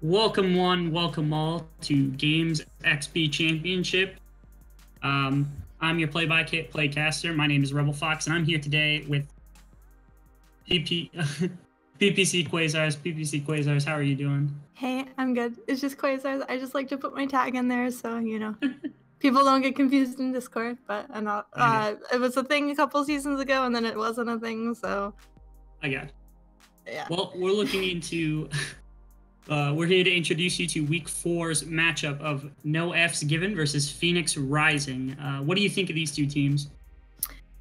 Welcome one, welcome all to Games XP Championship. I'm your play-by-play caster. My name is Rebel Fox, and I'm here today with PP, PPC Quasars. PPC Quasars, how are you doing? Hey, I'm good. It's just Quasars. I just like to put my tag in there so, people don't get confused in Discord, but it was a thing a couple seasons ago, and then it wasn't a thing, so... I got it. Yeah. Well, we're looking into... we're here to introduce you to Week 4's matchup of No Fs Given versus Phoenix Rising. What do you think of these two teams?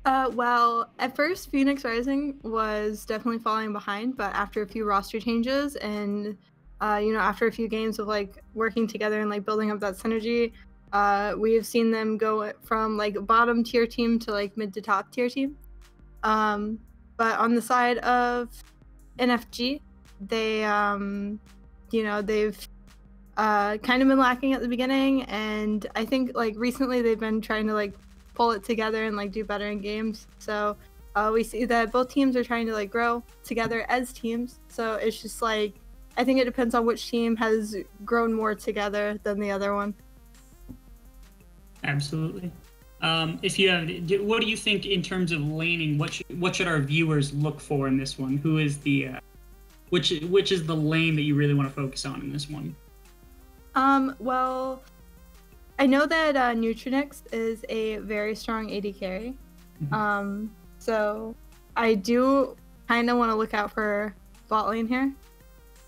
Well, at first, Phoenix Rising was definitely falling behind, but after a few roster changes and, after a few games of, working together and, building up that synergy, we have seen them go from, bottom tier team to, mid to top tier team. But on the side of NFG, they've kind of been lacking at the beginning, and I think recently they've been trying to pull it together and do better in games. So we see that both teams are trying to grow together as teams. So it's just I think it depends on which team has grown more together than the other one. Absolutely. If you have, what do you think in terms of laning? What should our viewers look for in this one? Who is the which is the lane that you really want to focus on in this one? Well, I know that Nutrinix is a very strong AD carry. Mm-hmm. So I do kind of want to look out for bot lane here.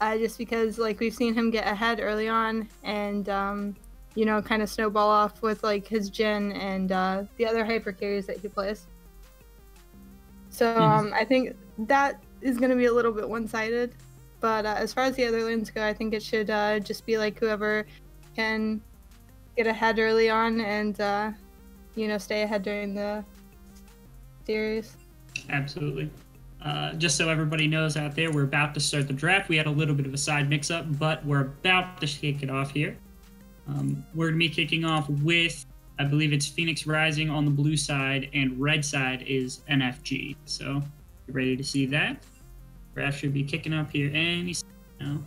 Just because we've seen him get ahead early on and kind of snowball off with his Jhin and the other hyper carries that he plays. So I think that is going to be a little bit one-sided, but as far as the other lanes go, I think it should just be whoever can get ahead early on and stay ahead during the series. Absolutely. Just so everybody knows out there, we're about to start the draft. We had a little bit of a side mix-up, but we're about to kick it off here. We're going to be kicking off with, I believe it's Phoenix Rising on the blue side, and red side is NFG. So, you're ready to see that. Draft should be kicking up here any second now.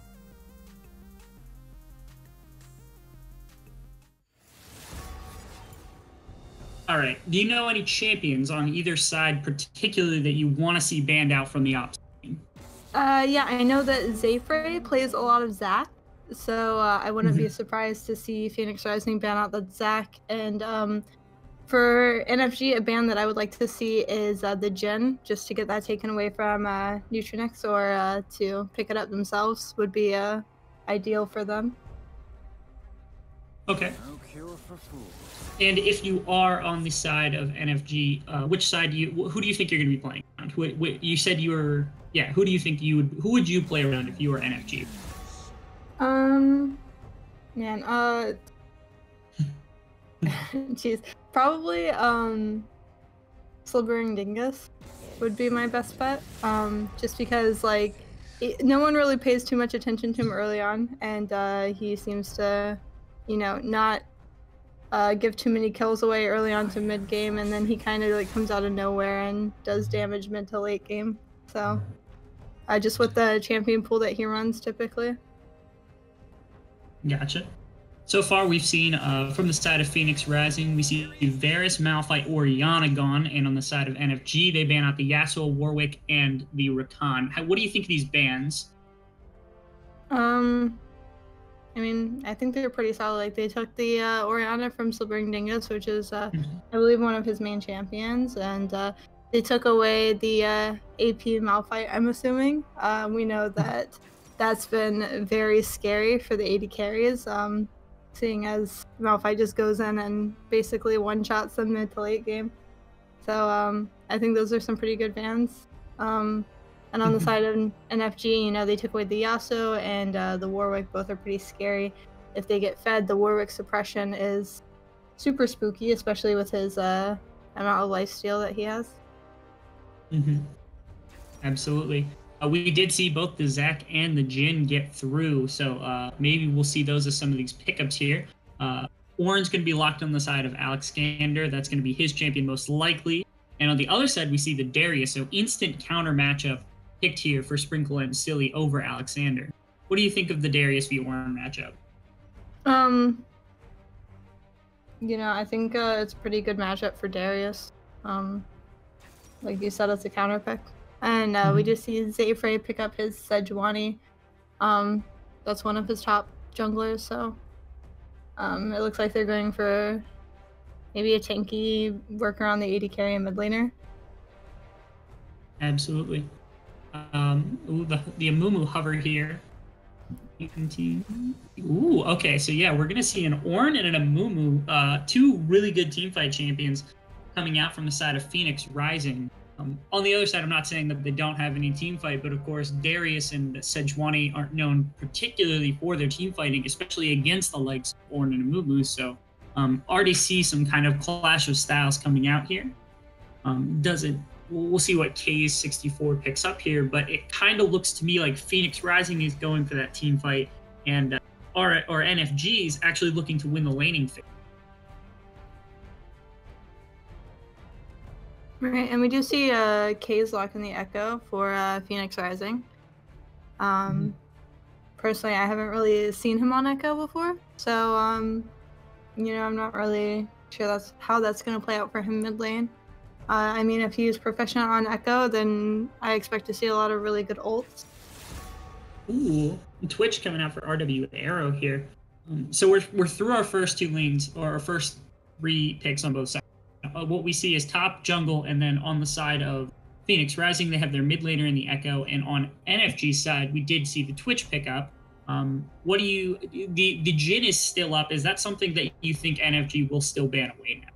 All right. Do you know any champions on either side, particularly that you want to see banned out from the ops team? Yeah, I know that Zayfrey plays a lot of Zac, so I wouldn't be surprised to see Phoenix Rising ban out that Zac. And for NFG, a ban that I would like to see is the Jhin, just to get that taken away from Nutrinix, or to pick it up themselves would be ideal for them. Okay. And if you are on the side of NFG, which side who do you think you're going to be playing around? You said you were, yeah. Who do you think who would you play around if you were NFG? Jeez, probably Slithering Dingus would be my best bet. Just because no one really pays too much attention to him early on, and he seems to, not give too many kills away early on to mid game, and then he kind of comes out of nowhere and does damage mid to late game. So, just with the champion pool that he runs typically. Gotcha. So far, we've seen from the side of Phoenix Rising, we see Varus, Malphite, Orianna gone, and on the side of NFG, they ban out the Yasuo, Warwick, and the Rakan. What do you think of these bans? I mean, I think they're pretty solid. They took the Orianna from Slithering Dingus, which is, I believe, one of his main champions, and they took away the AP Malphite, I'm assuming. We know that that's been very scary for the AD carries, seeing as Malphite just goes in and basically one-shots them mid to late game. So I think those are some pretty good bans. And on the side of NFG, they took away the Yasuo and the Warwick. Both are pretty scary. If they get fed, the Warwick suppression is super spooky, especially with his amount of lifesteal that he has. Absolutely. We did see both the Zac and the Jhin get through, so maybe we'll see those as some of these pickups here. Orange going to be locked on the side of Alexander. That's going to be his champion most likely. And on the other side, we see the Darius, so instant counter matchup picked here for Sprinkle and Silly over Alexander. What do you think of the Darius v. Ornn matchup? I think it's a pretty good matchup for Darius. Like you said, it's a counter pick. And we just see Zayfrey pick up his Sejuani. That's one of his top junglers, so it looks like they're going for maybe a tanky work around the AD carry and mid laner. Absolutely. Ooh, the Amumu hover here. Ooh, okay, so yeah, we're gonna see an Ornn and an Amumu, two really good teamfight champions coming out from the side of Phoenix Rising. On the other side, I'm not saying that they don't have any team fight, but of course, Darius and Sejuani aren't known particularly for their team fighting, especially against the likes of Ornn and Amumu. So already see some kind of clash of styles coming out here. We'll see what K's64 picks up here, but it kind of looks to me like Phoenix Rising is going for that team fight, and or NFG is actually looking to win the laning phase. Right, and we do see K's locking the Echo for Phoenix Rising. Personally, I haven't really seen him on Echo before, so I'm not really sure how that's going to play out for him mid lane. I mean, if he's proficient on Echo, then I expect to see a lot of really good ults. Ooh, Twitch coming out for RW Arrow here. So we're through our first two lanes, or our first three picks on both sides. What we see is top jungle, and then on the side of Phoenix Rising, they have their mid laner in the Echo, and on NFG's side, we did see the Twitch pickup. What do you? The Jhin is still up. Is that something that you think NFG will still ban away now?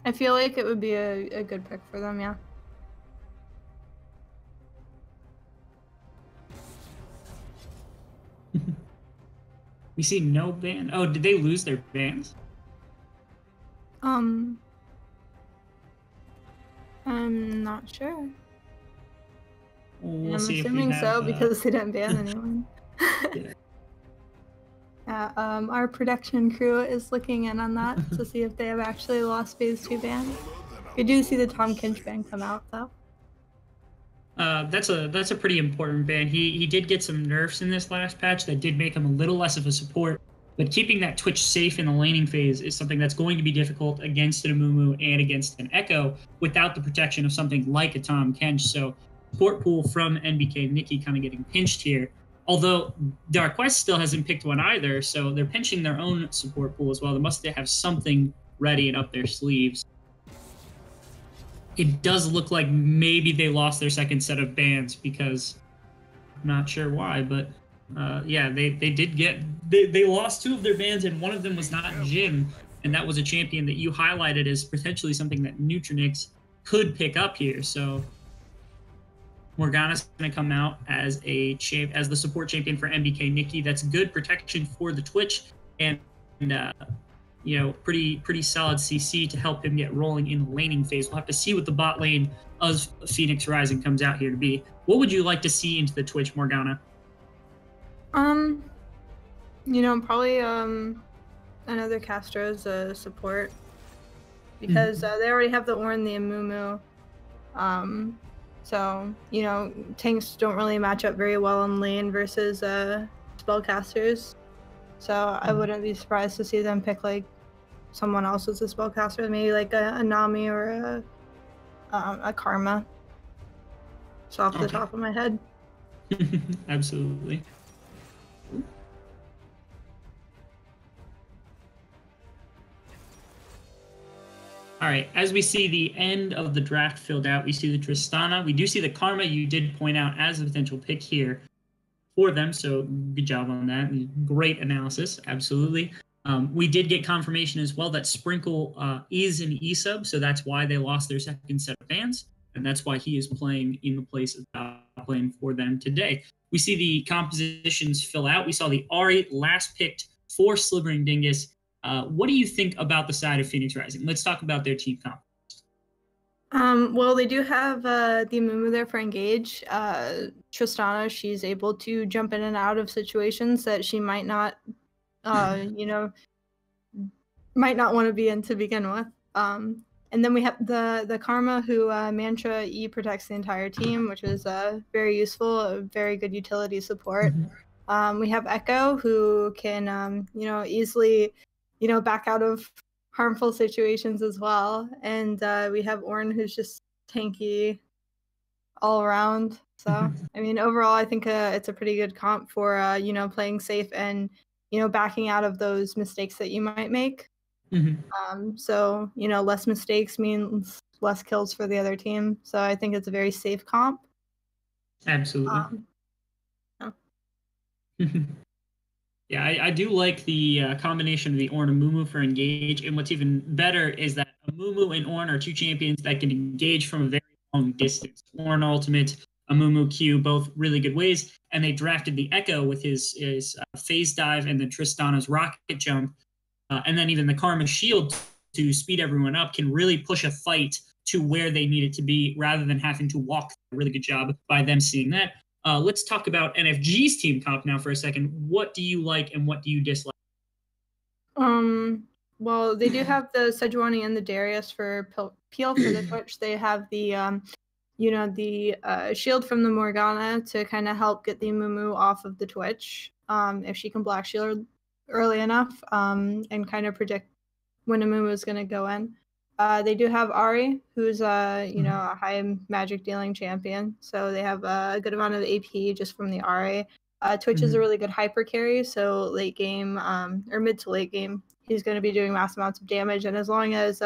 I feel like it would be a good pick for them, yeah. We see no ban. Oh, did they lose their bans? I'm not sure. We'll I'm see assuming if we have, so because they didn't ban anyone. Yeah. Our production crew is looking in on that to see if they have actually lost phase 2 ban. We do see the Tom Kinch ban come out though. That's a pretty important ban. He did get some nerfs in this last patch that did make him a little less of a support, but keeping that Twitch safe in the laning phase is something that's going to be difficult against an Amumu and against an Echo without the protection of something like a Tom Kench. So support pool from NBK Nikki kind of getting pinched here. Although Dark West still hasn't picked one either, so they're pinching their own support pool as well. They must have something ready and up their sleeves. It does look like maybe they lost their second set of bans because I'm not sure why, but yeah, they did get they lost two of their bans, and one of them was not Jhin, and that was a champion that you highlighted as potentially something that Neutronix could pick up here. So Morgana's going to come out as the support champion for MBK Nikki. That's good protection for the Twitch, and pretty solid CC to help him get rolling in the laning phase. We'll have to see what the bot lane of Phoenix Rising comes out here to be. What would you like to see into the Twitch, Morgana? Probably another caster as a support because they already have the Ornn, the Amumu. So, tanks don't really match up very well in lane versus spellcasters. So I wouldn't be surprised to see them pick like someone else as a spellcaster, maybe like a Nami or a Karma. Just off the top of my head. Absolutely. All right, as we see the end of the draft filled out, we see the Tristana. We do see the Karma you did point out as a potential pick here for them, so good job on that. Great analysis, absolutely. We did get confirmation as well that Sprinkle is an E-sub, so that's why they lost their second set of bans, and that's why he is playing in the place of playing for them today. We see the compositions fill out. We saw the Ahri last picked for Slivering Dingus. What do you think about the side of Phoenix Rising? Let's talk about their team comp. Well, they do have the Amumu there for engage. Tristana, she's able to jump in and out of situations that she might not, might not want to be in to begin with. And then we have the Karma, who Mantra E protects the entire team, which is very useful, a very good utility support. We have Echo, who can easily back out of harmful situations as well. And we have Ornn, who's just tanky all around. So I mean, overall, I think it's a pretty good comp for playing safe and backing out of those mistakes that you might make. So less mistakes means less kills for the other team. So I think it's a very safe comp. Absolutely. Yeah. Yeah, I do like the combination of the Ornn and Mumu for engage, and what's even better is that Mumu and Ornn are two champions that can engage from a very long distance. Ornn ultimate, a Mumu Q, both really good ways, and they drafted the Echo with his phase dive and then Tristana's rocket jump, and then even the Karma shield to speed everyone up can really push a fight to where they need it to be rather than having to walk. A really good job by them seeing that. Let's talk about NFG's team comp now for a second. What do you like and what do you dislike? Well, they do have the Sejuani and the Darius for peel for the Twitch. They have the shield from the Morgana to kind of help get the Mumu off of the Twitch, if she can block shield early enough, and kind of predict when a Mumu is going to go in. They do have Ari, who's a high magic dealing champion, so they have a good amount of AP just from the Ari. Twitch is a really good hyper carry, so late game or mid to late game, he's going to be doing mass amounts of damage, and as long as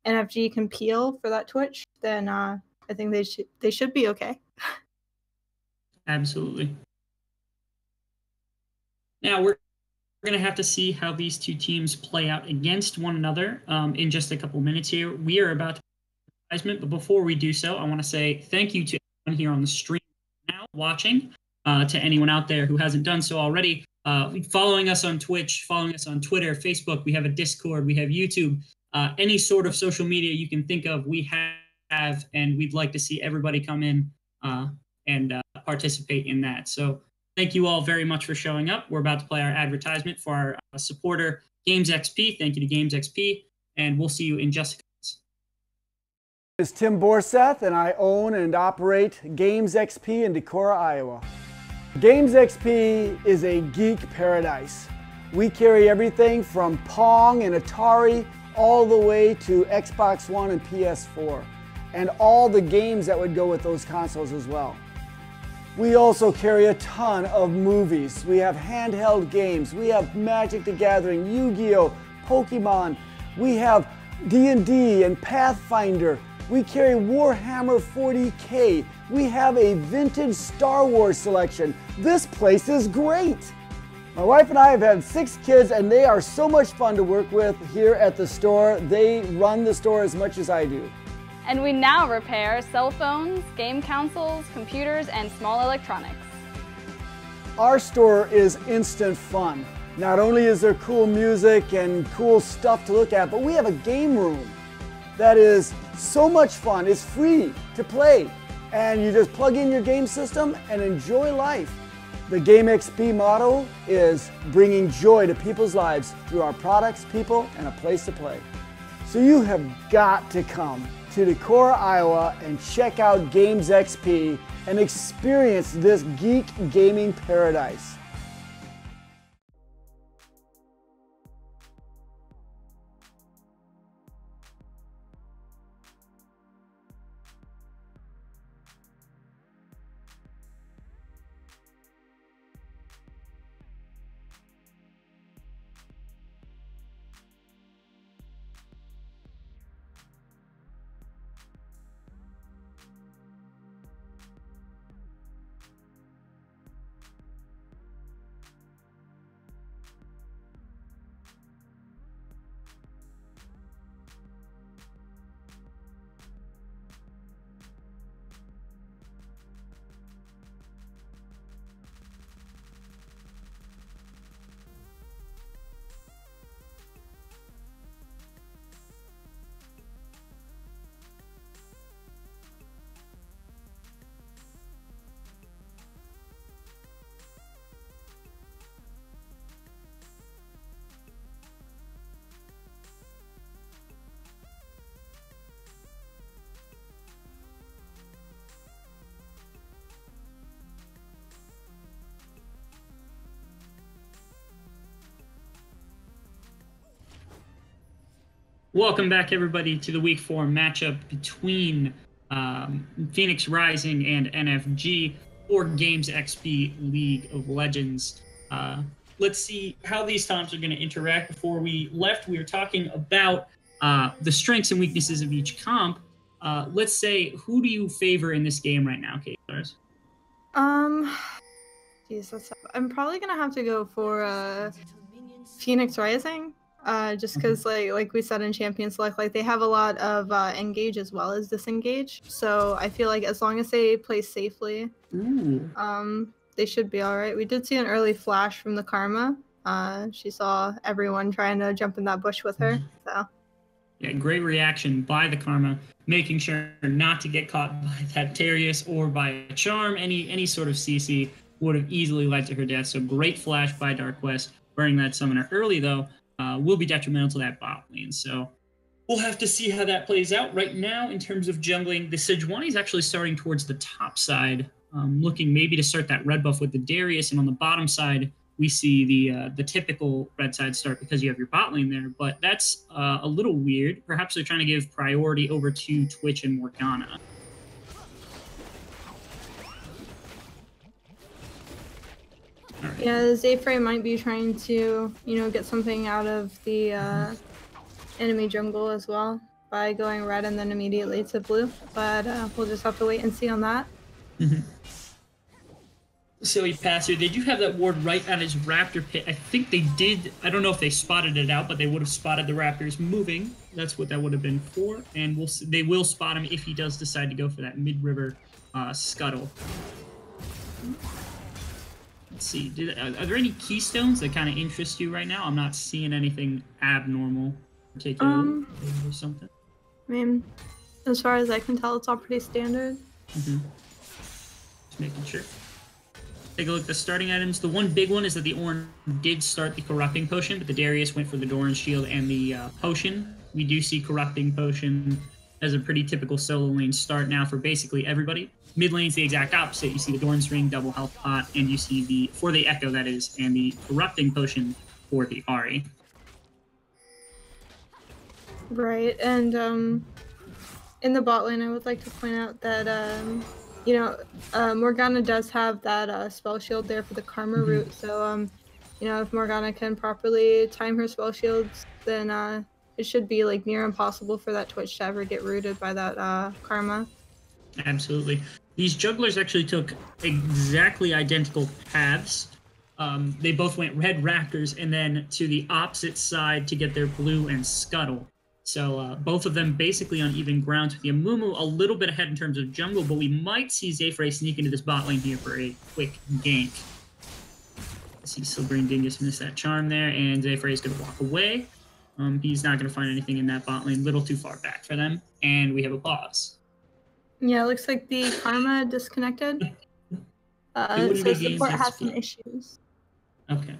NFG can peel for that Twitch, then I think they should be okay. Absolutely. Now we're going to have to see how these two teams play out against one another in just a couple minutes here. We are about to but before we do so, I want to say thank you to everyone here on the stream now watching, to anyone out there who hasn't done so already, following us on Twitch, following us on Twitter, Facebook. We have a Discord, we have YouTube, any sort of social media you can think of, we have, and we'd like to see everybody come in and participate in that. So thank you all very much for showing up. We're about to play our advertisement for our supporter, GXPC. Thank you to GXPC, and we'll see you in just a couple. Is Tim Borseth, and I own and operate GXPC in Decorah, Iowa. GXPC is a geek paradise. We carry everything from Pong and Atari all the way to Xbox One and PS4, and all the games that would go with those consoles as well. We also carry a ton of movies. We have handheld games. We have Magic the Gathering, Yu-Gi-Oh, Pokemon. We have D&D and Pathfinder. We carry Warhammer 40K. We have a vintage Star Wars selection. This place is great. My wife and I have had 6 kids, and they are so much fun to work with here at the store. They run the store as much as I do. And we now repair cell phones, game consoles, computers, and small electronics. Our store is instant fun. Not only is there cool music and cool stuff to look at, but we have a game room that is so much fun. It's free to play, and you just plug in your game system and enjoy life. The GXPC motto is bringing joy to people's lives through our products, people, and a place to play. So you have got to come to Decorah, Iowa, and check out GXPC and experience this geek gaming paradise. Welcome back, everybody, to the Week 4 matchup between Phoenix Rising and NFG for Games XP League of Legends. Let's see how these comps are going to interact. Before we left, we were talking about the strengths and weaknesses of each comp. Let's say, who do you favor in this game right now, Kate? I'm probably gonna have to go for Phoenix Rising. Just because like we said in Champion Select, like they have a lot of engage as well as disengage. So I feel like as long as they play safely, they should be all right. We did see an early flash from the Karma. She saw everyone trying to jump in that bush with her. So yeah, great reaction by the Karma, making sure not to get caught by that Darius or by a charm. Any sort of CC would have easily led to her death. So great flash by Dark West, burning that summoner early though. Will be detrimental to that bot lane. So we'll have to see how that plays out. Right now, in terms of jungling, the Sejuani is actually starting towards the top side, looking maybe to start that red buff with the Darius. And on the bottom side, we see the typical red side start because you have your bot lane there. But that's a little weird. Perhaps they're trying to give priority over to Twitch and Morgana. right. Yeah, Zayfrey might be trying to, get something out of the enemy jungle as well by going red and then immediately to blue. But we'll just have to wait and see on that. Silly passer. They do have that ward right on his raptor pit. I think they did. I don't know if they spotted it out, but they would have spotted the raptors moving. That's what that would have been for. And they will spot him if he does decide to go for that mid-river scuttle. Let's see. Are there any keystones that kind of interest you right now? I'm not seeing anything abnormal, particularly, or something. I mean, as far as I can tell, it's all pretty standard. Just making sure. Take a look at the starting items. The one big one is that the Ornn did start the Corrupting Potion, but the Darius went for the Doran Shield and the Potion. We do see Corrupting Potion as a pretty typical solo lane start now for basically everybody. Mid lane's the exact opposite. You see the Doran's Ring, double health pot, and you see for the Echo, that is, and the Corrupting Potion for the Ahri. Right, and in the bot lane, I would like to point out that Morgana does have that spell shield there for the Karma root. So if Morgana can properly time her spell shields, then it should be like near impossible for that Twitch to ever get rooted by that Karma. Absolutely. These jugglers actually took exactly identical paths. They both went red raptors and then to the opposite side to get their blue and scuttle. So both of them basically on even ground, with the Amumu a little bit ahead in terms of jungle, but we might see Zayfrey sneak into this bot lane here for a quick gank. I see Silvering Dingus miss that charm there, and Zayfrey is going to walk away. He's not going to find anything in that bot lane, little too far back for them, and we have a pause. Yeah, it looks like the Karma disconnected. So support has some issues. Okay.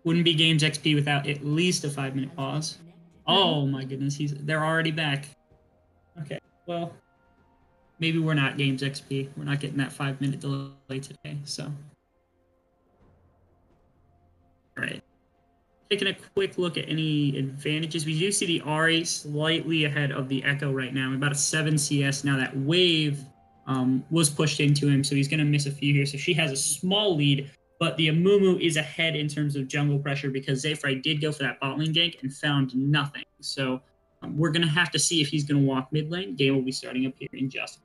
Wouldn't be Games XP without at least a 5-minute pause. Oh my goodness, they're already back. Okay, well, maybe we're not Games XP. We're not getting that 5-minute delay today, so. All right. Taking a quick look at any advantages. We do see the Ahri slightly ahead of the Echo right now, about a 7 CS. Now that wave was pushed into him, so he's going to miss a few here. So she has a small lead, but the Amumu is ahead in terms of jungle pressure because Zayfrey did go for that bot lane gank and found nothing. So we're going to have to see if he's going to walk mid lane. Game will be starting up here in just.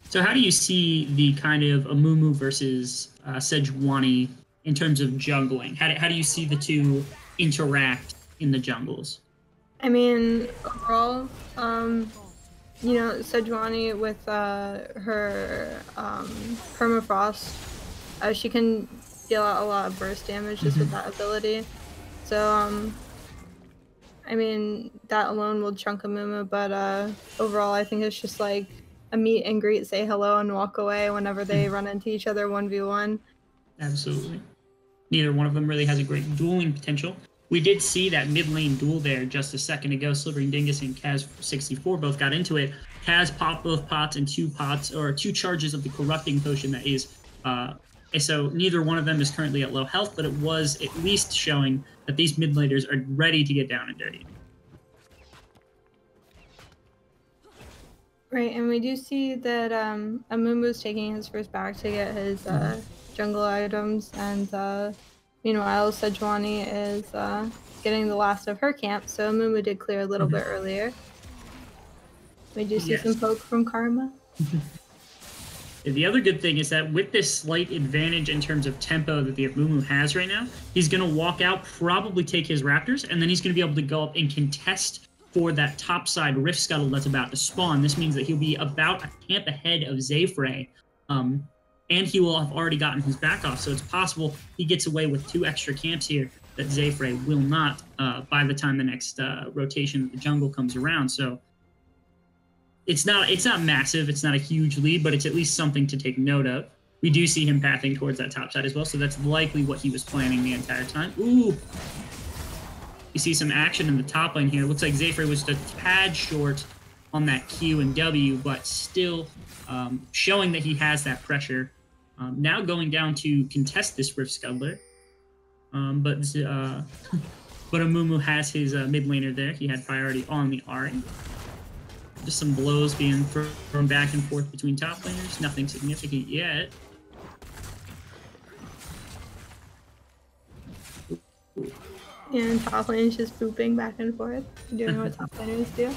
So how do you see the kind of Amumu versus Sejuani in terms of jungling? How do you see the two interact in the jungles? I mean, overall, Sejuani with her permafrost, she can deal out a lot of burst damage just with that ability. So, I mean, that alone will chunk a Mumu, but overall, I think it's just like a meet and greet, say hello, and walk away whenever they run into each other 1v1. Absolutely. Neither one of them really has a great dueling potential. We did see that mid lane duel there just a second ago. Silvering Dingus and Kaz64 both got into it. Kaz popped both pots and two charges of the Corrupting Potion that is So neither one of them is currently at low health, but it was at least showing that these mid laners are ready to get down and dirty. Right, and we do see that Amumu's taking his first back to get his jungle items, and meanwhile Sejuani is getting the last of her camp, so Amumu did clear a little bit earlier. We do see some poke from Karma. The other good thing is that with this slight advantage in terms of tempo that the Amumu has right now, he's going to walk out, probably take his Raptors, and then he's going to be able to go up and contest for that topside Rift Scuttle that's about to spawn. This means that he'll be about a camp ahead of Zayfrey, and he will have already gotten his back off, so it's possible he gets away with 2 extra camps here that Zayfrey will not by the time the next rotation of the jungle comes around. So it's not massive, it's not a huge lead, but it's at least something to take note of. We do see him pathing towards that top side as well, so that's likely what he was planning the entire time. Ooh! You see some action in the top lane here. Looks like Zayfrey was a tad short on that Q and W, but still showing that he has that pressure. Now going down to contest this Rift Scuttler. But Amumu has his mid laner there. He had priority on the Ahri. Just some blows being thrown back and forth between top laners. Nothing significant yet. And top lane is just booping back and forth, doing what top laners do.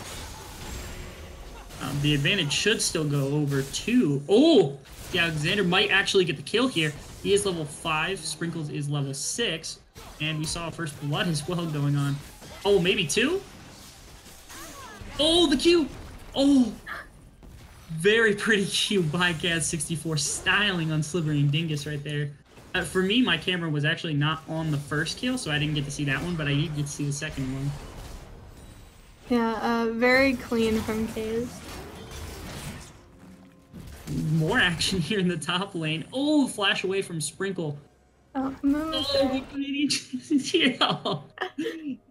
The advantage should still go over to... Oh! Yeah, Alexander might actually get the kill here. He is level 5. Sprinkles is level 6. And we saw first blood as well going on. Oh, maybe 2? Oh, the Q! Oh! Very pretty Q by Gaz64. Styling on Slippery and Dingus right there. For me, my camera was actually not on the first kill, so I didn't get to see that one, but I did get to see the second one. Yeah, very clean from Kaze. More action here in the top lane. Oh, flash away from Sprinkle. Oh,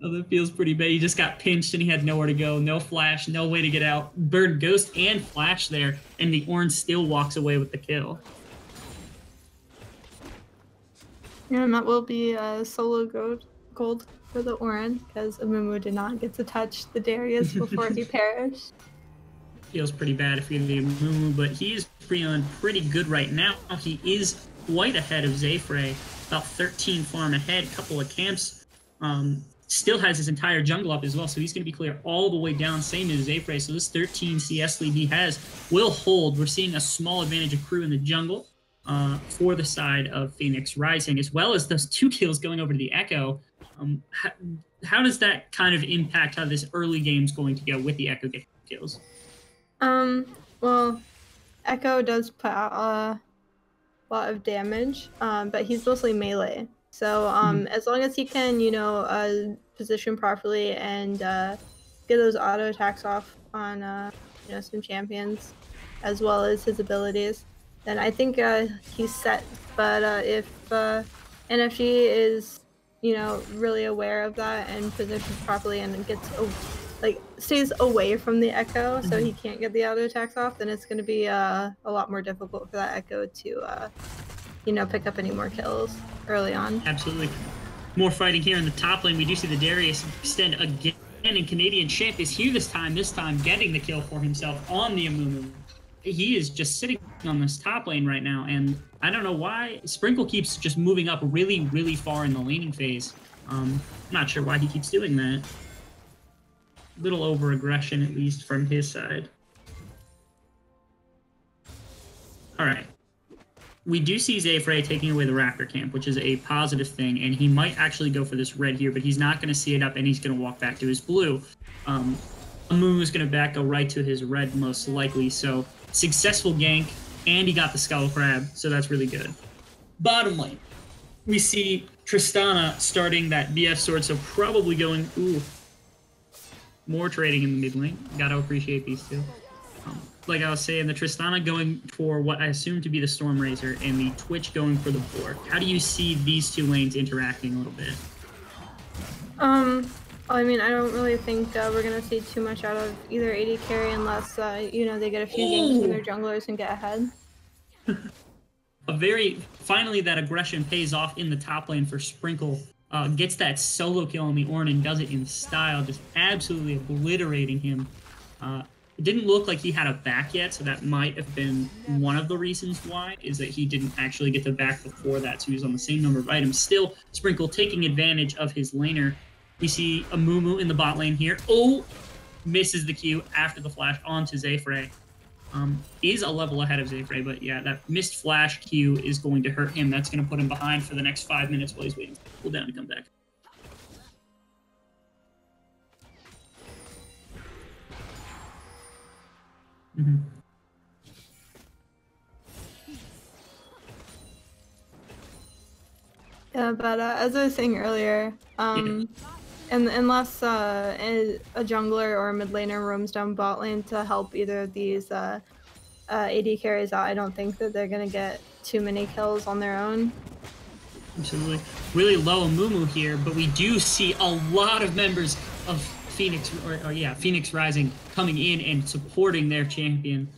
Oh, that feels pretty bad. He just got pinched and he had nowhere to go. No flash, no way to get out. Bird, Ghost, and Flash there, and the Orange still walks away with the kill. Yeah, and that will be solo gold for the Orin, because Amumu did not get to touch the Darius before he perished. Feels pretty bad if you're the Amumu, but he is feeling pretty good right now. He is quite ahead of Zayfrey, about 13 farm ahead, couple of camps. Still has his entire jungle up as well, so he's going to be clear all the way down, same as Zayfrey. So this 13 CS lead he has will hold. We're seeing a small advantage of crew in the jungle for the side of Phoenix Rising, as well as those 2 kills going over to the Echo. How does that kind of impact how this early game's going to go with the Echo getting kills? Well, Echo does put out a lot of damage, but he's mostly melee. So, as long as he can, position properly and get those auto attacks off on, some champions, as well as his abilities, then I think he's set. But if NFG is, really aware of that and positions properly and gets stays away from the Echo, so he can't get the auto attacks off, then it's going to be a lot more difficult for that Echo to pick up any more kills early on. Absolutely. More fighting here in the top lane. We do see the Darius extend again, and Canadian Champ is here this time getting the kill for himself on the Amumu. He is just sitting on this top lane right now, and I don't know why Sprinkle keeps just moving up really, really far in the laning phase. I'm not sure why he keeps doing that. Little over-aggression, at least, from his side. Alright. We do see Zayfrey taking away the Raptor camp, which is a positive thing, and he might actually go for this red here, but he's not going to see it up, and he's going to walk back to his blue. Amumu's going to go right to his red, most likely, so successful gank, and he got the Skull Crab, so that's really good. Bottom lane, we see Tristana starting that BF sword, so probably going... Ooh. More trading in the mid lane. Gotta appreciate these two. Like I was saying, the Tristana going for what I assume to be the Storm Razor, and the Twitch going for the Bork. How do you see these 2 lanes interacting a little bit? I mean, I don't really think we're gonna see too much out of either AD carry unless they get a few games from their junglers and get ahead. finally that aggression pays off in the top lane for Sprinkle. Gets that solo kill on the Ornn and does it in style, just absolutely obliterating him. It didn't look like he had a back yet, so that might have been one of the reasons why, is that he didn't actually get the back before that, so he was on the same number of items. Still, Sprinkle taking advantage of his laner. We see a Mumu in the bot lane here. Oh! Misses the Q after the flash onto Zayfrey. Is a level ahead of Zayfrey, but yeah, that missed flash Q is going to hurt him. That's going to put him behind for the next 5 minutes while he's waiting for the cooldown to come back. Yeah, but as I was saying earlier, unless a jungler or a mid laner roams down bot lane to help either of these AD carries out, I don't think that they're gonna get too many kills on their own. Absolutely. Really low Amumu here, but we do see a lot of members of Phoenix, Phoenix Rising coming in and supporting their champion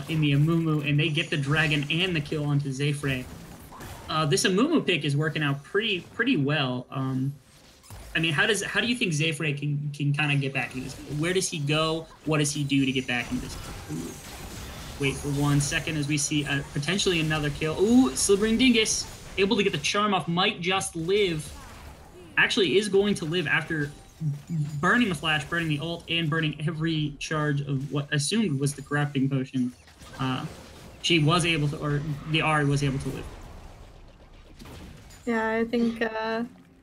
in the Amumu, and they get the dragon and the kill onto Zayfrey. This Amumu pick is working out pretty well. I mean, how do you think Zayfrey can kind of get back into this? Where does he go? What does he do to get back into this? Ooh. Wait for 1 second as we see potentially another kill. Ooh, Slivering Dingus able to get the charm off. Might just live. Actually, is going to live after burning the flash, burning the ult, and burning every charge of what assumed was the corrupting potion. She was able to, or the Ahri was able to live. Yeah, I think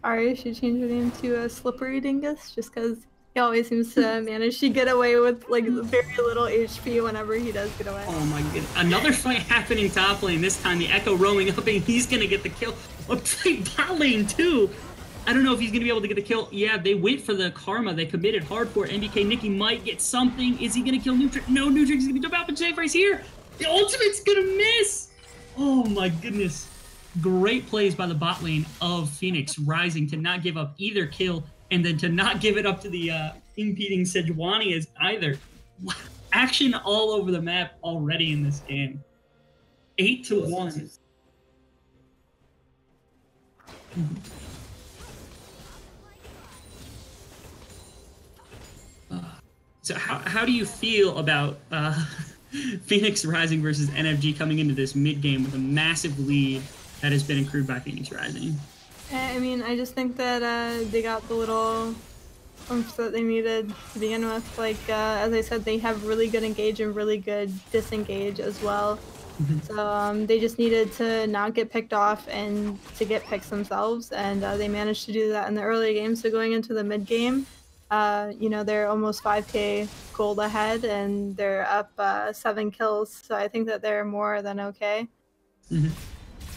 Ahri should change her name to Slippery Dingus, just because he always seems to manage to get away with like very little HP whenever he does get away. Oh my god. Another fight happening top lane. This time the Echo roaming up and he's gonna get the kill. Oh, fight bot lane too. I don't know if he's gonna be able to get the kill. Yeah, they went for the karma. They committed hardcore. NBK Nikki might get something. Is he gonna kill Nutrix? No, Nutrix is gonna jump out, but Zayfrey's here. The ultimate's gonna miss. Oh my goodness. Great plays by the bot lane of Phoenix Rising to not give up either kill and then to not give it up to the impeding Sejuani as either. Action all over the map already in this game. 8-1. So how do you feel about Phoenix Rising versus NFG coming into this mid-game with a massive lead that has been accrued by Phoenix Rising? I mean, I just think that they got the little oomph that they needed to begin with. Like, as I said, they have really good engage and really good disengage as well. So they just needed to not get picked off and to get picks themselves, and they managed to do that in the early game. So going into the mid game, you know, they're almost 5k gold ahead, and they're up 7 kills. So I think that they're more than okay.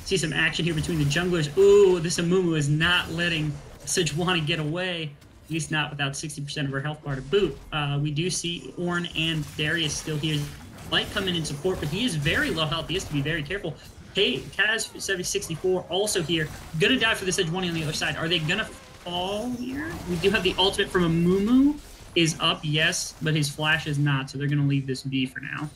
See some action here between the junglers. Ooh, this Amumu is not letting Sejuani get away, at least not without 60% of her health bar to boot. We do see Ornn and Darius still here. Might come in support, but he is very low health. He has to be very careful. Hey, Kaz 764 also here. Gonna die for the Sejuani on the other side. Are they gonna fall here? We do have the ultimate from Amumu is up, yes, but his flash is not, so they're gonna leave this B for now.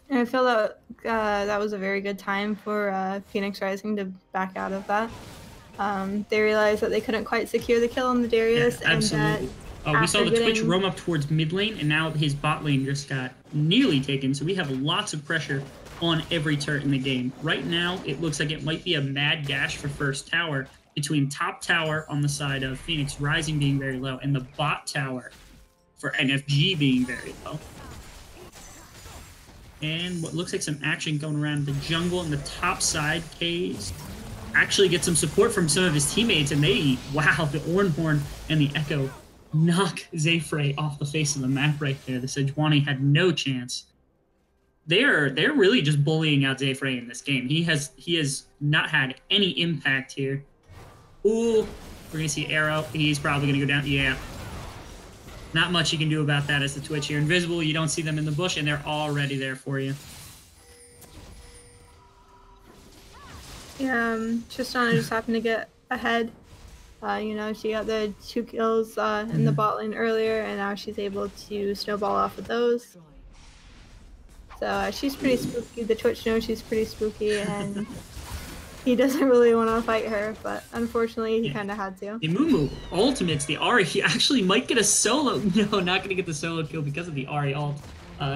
And I feel that that was a very good time for Phoenix Rising to back out of that. They realized that they couldn't quite secure the kill on the Darius, yeah, absolutely. and that we saw the Twitch roam up towards mid lane, and now his bot lane just got nearly taken, so we have lots of pressure on every turret in the game. Right now, it looks like it might be a mad dash for first tower between top tower on the side of Phoenix Rising being very low and the bot tower for NFG being very low. And what looks like some action going around the jungle and the top side. K's actually get some support from some of his teammates, and they, wow, the Ornhorn and the Echo knock Zayfrey off the face of the map right there. The Sejuani had no chance. They're really just bullying out Zayfrey in this game. He has not had any impact here. Ooh, we're gonna see Arrow. He's probably gonna go down. Yeah. Not much you can do about that as the Twitch here. Invisible, you don't see them in the bush, and they're already there for you. Yeah, Tristana just happened to get ahead. You know, she got the 2 kills in the bot lane earlier, and now she's able to snowball off of those. So she's pretty spooky. The Twitch knows she's pretty spooky, and he doesn't really want to fight her, but unfortunately he kind of had to. The Mumu ultimates the Ari. He actually might get a solo. No, not going to get the solo kill because of the Ari ult.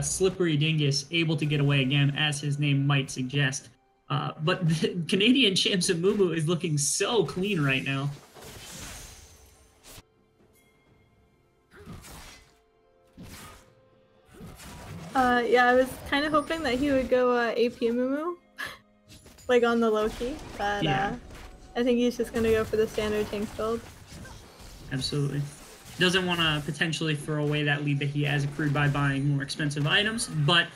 Slippery Dingus able to get away again, as his name might suggest. But the Canadian champs of Mumu is looking so clean right now. Yeah, I was kind of hoping that he would go AP Mumu, like on the low key, but Yeah. I think he's just gonna go for the standard tank build. Absolutely. Doesn't want to potentially throw away that lead that he has accrued by buying more expensive items, but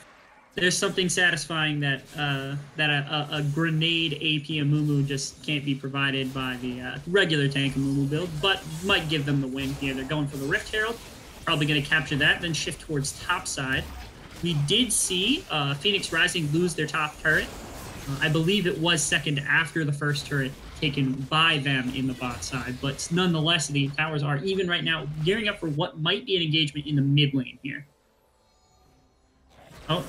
there's something satisfying that a grenade AP Amumu just can't be provided by the regular tank Amumu build, but might give them the win here. They're going for the Rift Herald, probably going to capture that, then shift towards top side. We did see Phoenix Rising lose their top turret. I believe it was second after the first turret taken by them in the bot side, but nonetheless, the towers are even right now, gearing up for what might be an engagement in the mid lane here. Oh.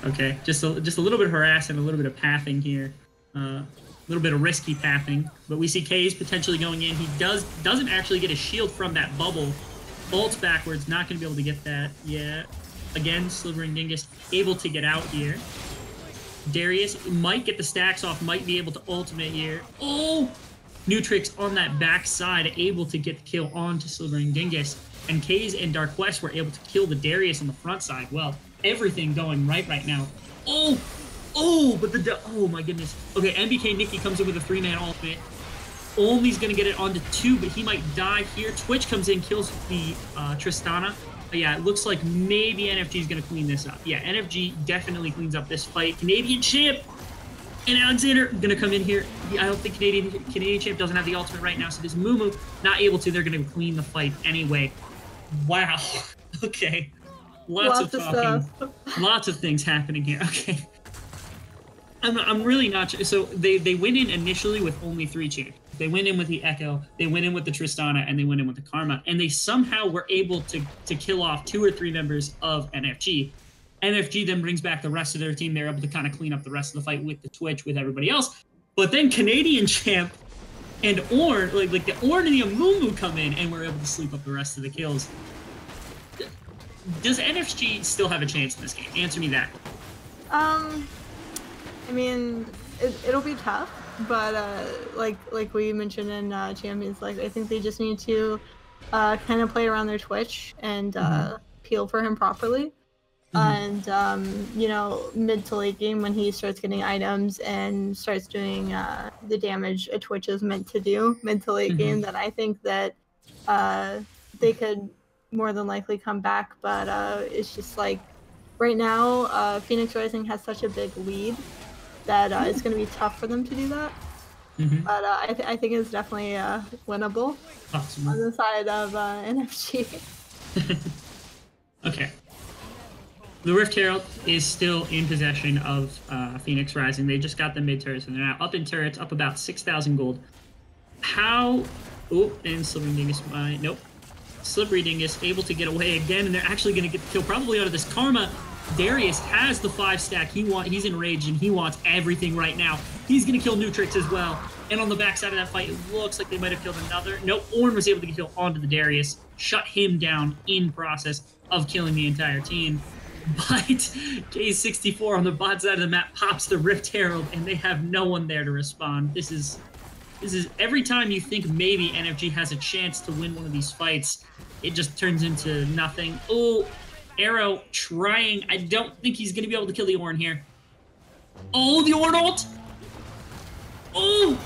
Okay, just a little bit of harassing, a little bit of pathing here. A little bit of risky pathing, but we see K's potentially going in. He doesn't actually get a shield from that bubble. Bolts backwards, not going to be able to get that yet. Again, Slivering Dingus able to get out here. Darius might get the stacks off, might be able to ultimate here. Oh! Nutrix on that back side, able to get the kill onto Slivering Dingus. And Kaze and Dark West were able to kill the Darius on the front side. Well, everything going right now. Oh! Oh, but oh my goodness. Okay, MBK Nikki comes in with a 3-man ultimate. Only's gonna get it onto 2, but he might die here. Twitch comes in, kills the Tristana. But yeah, it looks like maybe NFG is gonna clean this up. Yeah, NFG definitely cleans up this fight. Canadian champ and Alexander gonna come in here. I don't think Canadian champ doesn't have the ultimate right now, so this Mumu not able to. They're gonna clean the fight anyway. Wow. Okay. Lots of talking. Lots of things happening here. Okay. I'm really not sure. So they went in initially with only 3 champions. They went in with the Echo, they went in with the Tristana, and they went in with the Karma. And they somehow were able to kill off 2 or 3 members of NFG. NFG then brings back the rest of their team. They're able to kind of clean up the rest of the fight with the Twitch, with everybody else. But then Canadian champ and Ornn, like the Ornn and the Amumu come in, and we're able to sleep up the rest of the kills. Does NFG still have a chance in this game? Answer me that. I mean, it'll be tough, but like we mentioned in Champions, like I think they just need to kind of play around their Twitch and peel for him properly. And you know, mid to late game when he starts getting items and starts doing the damage a Twitch is meant to do mid to late game, then I think that they could more than likely come back. But it's just like right now, Phoenix Rising has such a big lead that it's going to be tough for them to do that. But I think it's definitely winnable on the side of NFG. Okay. The Rift Herald is still in possession of Phoenix Rising. They just got the mid turrets, and they're now up in turrets, up about 6,000 gold. How? Oh, and Slippery Dingus. Nope. Slippery Dingus able to get away again, and they're actually going to get the kill probably out of this Karma. Darius has the 5 stack. He's enraged, and he wants everything right now. He's going to kill Nutrix as well. And on the backside of that fight, it looks like they might have killed another. Nope, Ornn was able to get kill onto the Darius, shut him down in process of killing the entire team. But K64 on the bot side of the map pops the Rift Herald, and they have no one there to respond. This is every time you think maybe NFG has a chance to win one of these fights, it just turns into nothing. Oh, Arrow trying. I don't think he's going to be able to kill the Ornn here. Oh, the Ornn ult! Oh!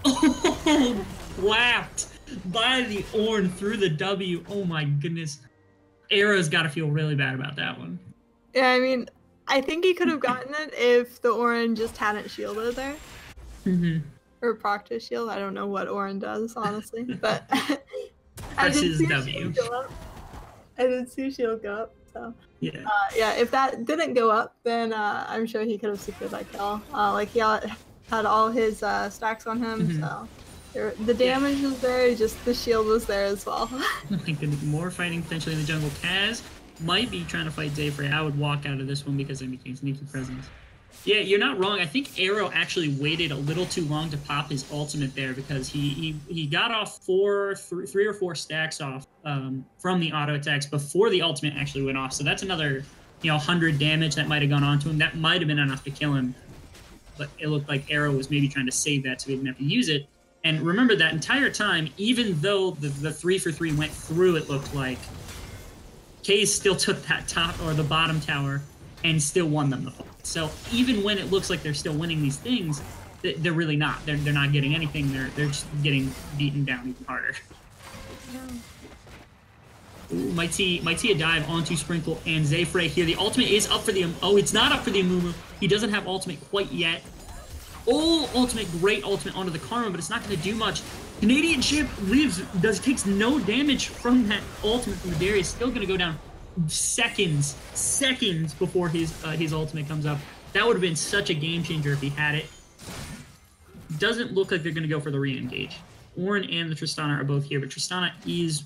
Oh! Clapped by the Ornn through the W. Oh my goodness. Arrow's got to feel really bad about that one. Yeah, I mean, I think he could have gotten it if the Ornn just hadn't shielded there. Or procced shield. I don't know what Ornn does, honestly. But I did see shield go up. I did see shield go up. So yeah, yeah. If that didn't go up, then I'm sure he could have secured that kill. Like he had all his stacks on him. So The damage was there, just the shield was there as well. Oh my goodness, more fighting potentially in the jungle. Kaz might be trying to fight Zayfrey. I would walk out of this one because I'm making sneaky presence. Yeah, you're not wrong. I think Arrow actually waited a little too long to pop his ultimate there because he got off three or four stacks off from the auto attacks before the ultimate actually went off. So that's another 100 damage that might have gone onto him. That might have been enough to kill him. But it looked like Arrow was maybe trying to save that so he didn't have to use it. And remember that entire time, even though the 3-for-3 went through, it looked like Kaze still took that top or the bottom tower and still won them the fight. So even when it looks like they're still winning these things, they're really not. They're not getting anything. They're just getting beaten down even harder. Ooh, might see a dive onto Sprinkle and Zayfrey here. The ultimate is up for the... Oh, it's not up for the Amumu. He doesn't have ultimate quite yet. Oh, ultimate, great ultimate onto the Karma, but it's not going to do much. Canadian Ship lives, takes no damage from that ultimate from the Darius. Still going to go down seconds before his ultimate comes up. That would have been such a game changer if he had it. Doesn't look like they're going to go for the re-engage. Orin and the Tristana are both here, but Tristana is,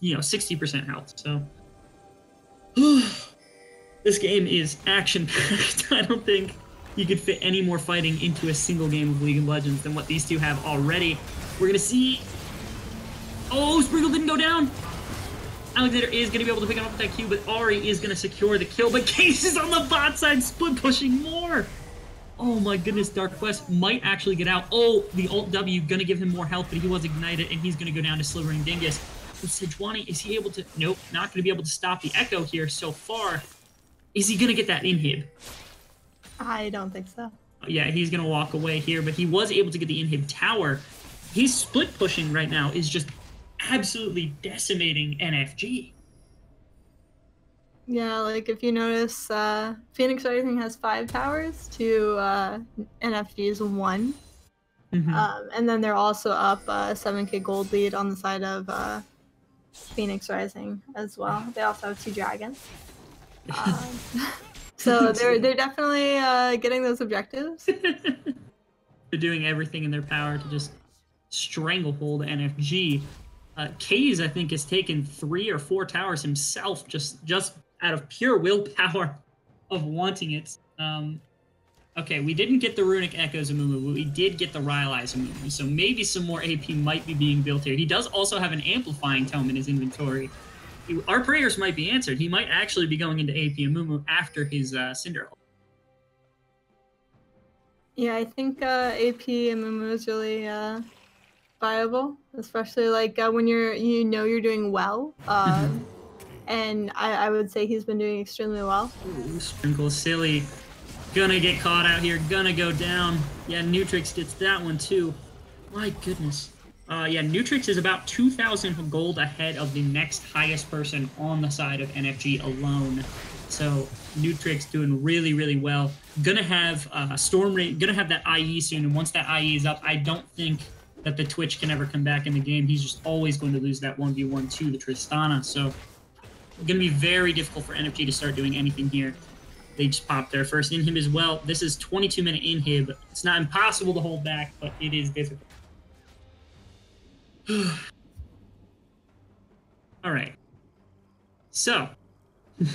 60% health. So this game is action-packed. I don't think you could fit any more fighting into a single game of League of Legends than what these two have already. We're going to see... Oh, Sprinkle didn't go down! Alexander is going to be able to pick him up with that Q, but Ari is going to secure the kill, but Case is on the bot side, split pushing more! Oh my goodness, Dark Quest might actually get out. Oh, the ult W going to give him more health, but he was ignited, and he's going to go down to Slivering Dingus. With Sejuani, is he able to... Nope, not going to be able to stop the Echo here so far. Is he going to get that inhib? I don't think so. Yeah, he's going to walk away here, but he was able to get the inhib tower. He's split pushing right now is just absolutely decimating NFG. Yeah, like if you notice, Phoenix Rising has 5 towers to NFG's 1. Mm-hmm. And then they're also up 7k gold lead on the side of Phoenix Rising as well. They also have 2 dragons. So they're definitely getting those objectives. They're doing everything in their power to just stranglehold NFG. Kaze, I think, has taken 3 or 4 towers himself, just out of pure willpower of wanting it. Okay, we didn't get the Runic Echoes Amumu, but we did get the Rylai's Amumu, so maybe some more AP might be being built here. He does also have an Amplifying Tome in his inventory. Our prayers might be answered. He might actually be going into AP Amumu after his Cinder ult. Yeah, I think AP Amumu is really viable, especially like when you're doing well. And I would say he's been doing extremely well. Ooh, Sprinkle silly. Gonna get caught out here. Gonna go down. Yeah, Nutrix gets that one too. My goodness. Yeah, Nutrix is about 2,000 gold ahead of the next highest person on the side of NFG alone. So Nutrix doing really, really well. Gonna have Storm Ray, gonna have that IE soon, and once that IE is up, I don't think that the Twitch can ever come back in the game. He's just always going to lose that 1v1 to the Tristana. So gonna be very difficult for NFG to start doing anything here. They just popped their first inhib as well. This is 22-minute inhib. It's not impossible to hold back, but it is difficult. All right. So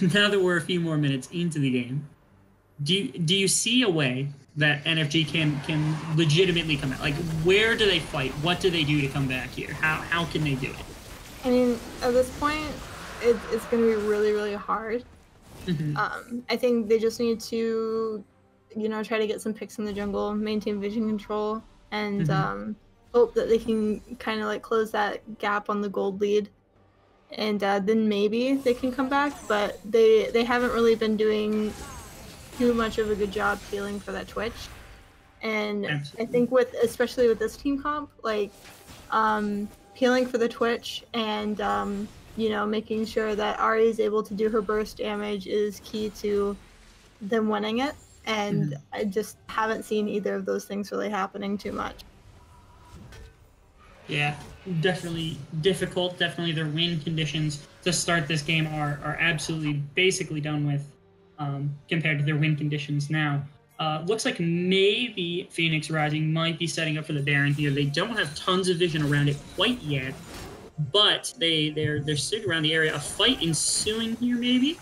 now that we're a few more minutes into the game, do you see a way that NFG can legitimately come out? Like, where do they fight? What do they do to come back here? How can they do it? I mean, at this point, it's going to be really, really hard. Mm-hmm. I think they just need to, try to get some picks in the jungle, maintain vision control, and hope that they can kind of like close that gap on the gold lead. And then maybe they can come back, but they haven't really been doing too much of a good job healing for that Twitch. And I think especially with this team comp, like healing for the Twitch and making sure that Ari is able to do her burst damage is key to them winning it. And I just haven't seen either of those things really happening too much. Yeah, definitely difficult. Definitely their win conditions to start this game are absolutely basically done with compared to their win conditions now. Looks like maybe Phoenix Rising might be setting up for the Baron here. They don't have tons of vision around it quite yet, but they're sitting around the area. A fight ensuing here, maybe.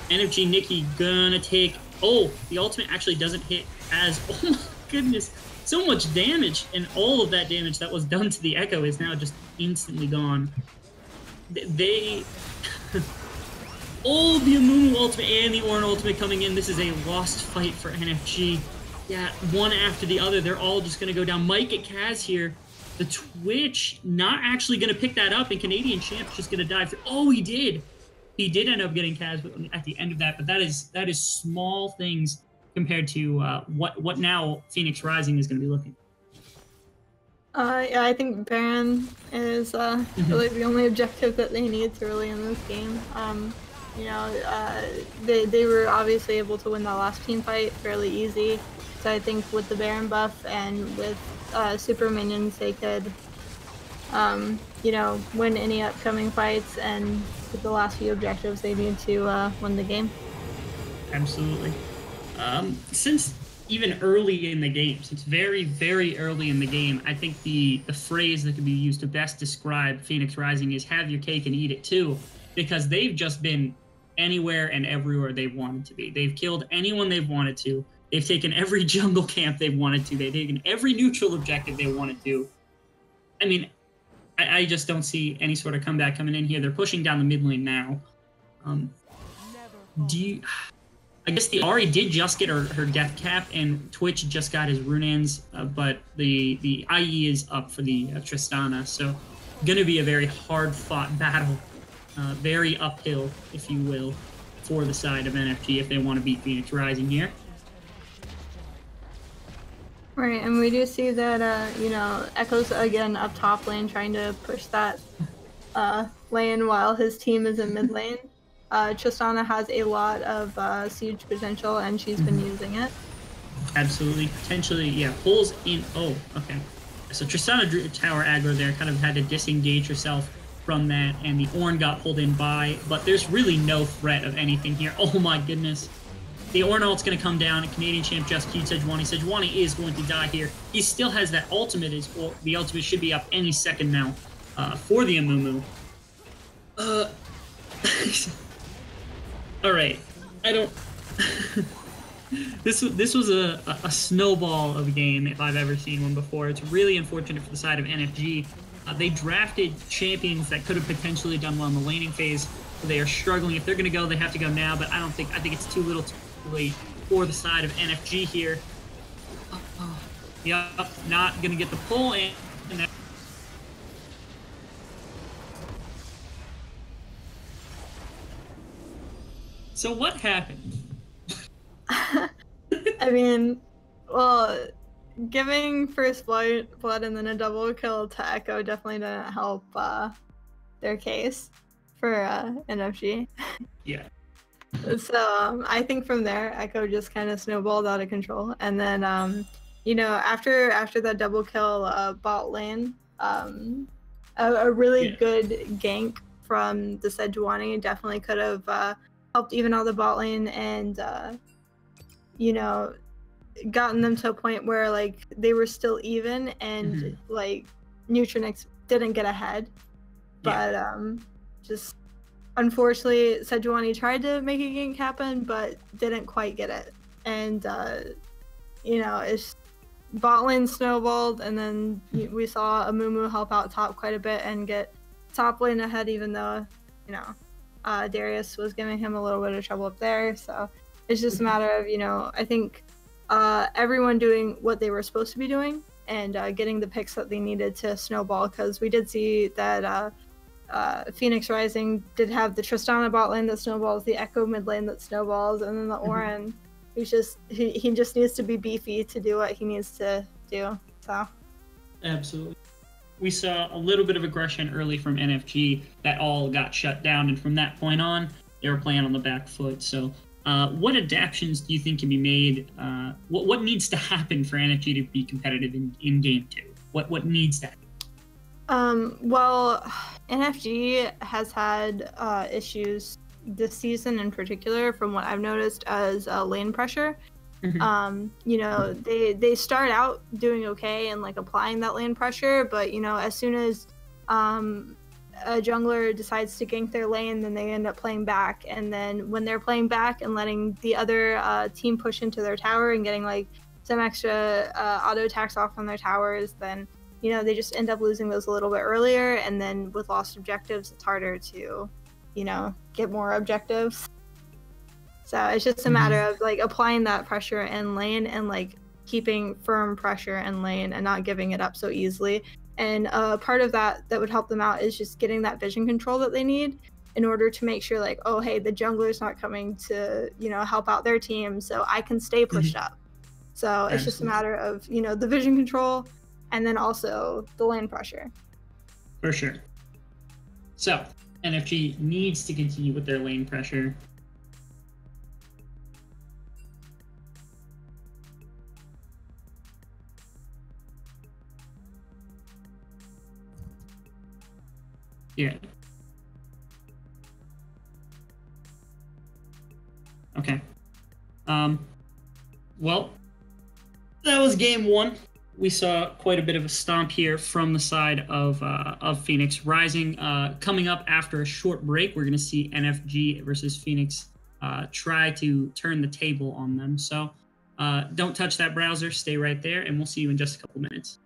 NFG Nikki gonna take. Oh, the ultimate actually doesn't hit as. Oh my goodness, so much damage, and all of that damage that was done to the Echo is now just instantly gone. They. Oh, the Amumu ultimate and the Ornn ultimate coming in. This is a lost fight for NFG. Yeah, one after the other. They're all just going to go down. Might get Kaz here. The Twitch not actually going to pick that up, and Canadian Champ's just going to dive through. Oh, he did. He did end up getting Kaz at the end of that, but that is small things compared to what now Phoenix Rising is going to be looking. Yeah, I think Baron is really the only objective that they need to really in this game. You know, they were obviously able to win that last team fight fairly easy. So I think with the Baron buff and with super minions, they could, you know, win any upcoming fights. And with the last few objectives, they need to win the game. Absolutely. Since even early in the game, since very, very early in the game, I think the phrase that could be used to best describe Phoenix Rising is "have your cake and eat it too," because they've just been anywhere and everywhere they wanted to be. They've killed anyone they've wanted to. They've taken every jungle camp they've wanted to. They've taken every neutral objective they wanted to. I mean, I just don't see any sort of comeback coming in here. They're pushing down the mid lane now. I guess the Ahri did just get her death cap, and Twitch just got his Runaan's, but the IE is up for the Tristana, so gonna be a very hard-fought battle. Very uphill, if you will, for the side of NFG if they want to beat Phoenix Rising here. Right, and we do see that, you know, Echo's again up top lane trying to push that lane while his team is in mid lane. Tristana has a lot of siege potential, and she's been using it. Absolutely. Potentially, yeah, pulls in. Oh, okay. So Tristana drew tower aggro there, kind of had to disengage herself from that, and the Ornn got pulled in by, but there's really no threat of anything here. Oh my goodness. The Ornn ult's going to come down, and Canadian Champ just keyed Sejuani. Sejuani is going to die here. He still has that ultimate, or the ultimate should be up any second now for the Amumu. All right, I don't. This was a snowball of a game if I've ever seen one before. It's really unfortunate for the side of NFG. They drafted champions that could have potentially done well in the laning phase. So they are struggling. If they're going to go, they have to go now. But I think it's too little, too late for the side of NFG here. Yep, not going to get the pull in. So what happened? I mean, well, giving first blood and then a double kill to Echo definitely didn't help their case for NFG. Yeah. So I think from there, Echo just kind of snowballed out of control, and then you know, after that double kill bot lane, a really good gank from the Sejuani definitely could have helped even out the bot lane, and you know, gotten them to a point where like they were still even, and like Neutronix didn't get ahead, but just unfortunately Sejuani tried to make a gank happen but didn't quite get it, and you know, it's bot lane snowballed, and then we saw Amumu help out top quite a bit and get top lane ahead, even though, you know, Darius was giving him a little bit of trouble up there. So it's just a matter of, you know, I think everyone doing what they were supposed to be doing, and getting the picks that they needed to snowball, because we did see that Phoenix Rising did have the Tristana bot lane that snowballs, the Echo mid lane that snowballs, and then the Ornn, he just needs to be beefy to do what he needs to do. So absolutely. We saw a little bit of aggression early from NFG that all got shut down, and from that point on, they were playing on the back foot. So what adaptations do you think can be made? What needs to happen for NFG to be competitive in Game 2? What needs to happen? Well, NFG has had issues this season in particular, from what I've noticed, as lane pressure. You know, they start out doing okay and like applying that lane pressure, but you know, as soon as a jungler decides to gank their lane, then they end up playing back. And then when they're playing back and letting the other team push into their tower and getting like some extra auto attacks off on their towers, then you know, they just end up losing those a little bit earlier. And then with lost objectives, it's harder to, you know, get more objectives. So it's just a matter of like applying that pressure in lane and like keeping firm pressure in lane and not giving it up so easily. And part of that would help them out is just getting that vision control that they need in order to make sure like, oh, hey, the jungler's not coming to, you know, help out their team, so I can stay pushed up. So it's just a matter of, you know, the vision control and then also the lane pressure. For sure. So NFG needs to continue with their lane pressure. Yeah. Okay. Well, that was game one. We saw quite a bit of a stomp here from the side of Phoenix Rising. Coming up after a short break, we're going to see NFG versus Phoenix try to turn the table on them. So don't touch that browser. Stay right there, and we'll see you in just a couple minutes.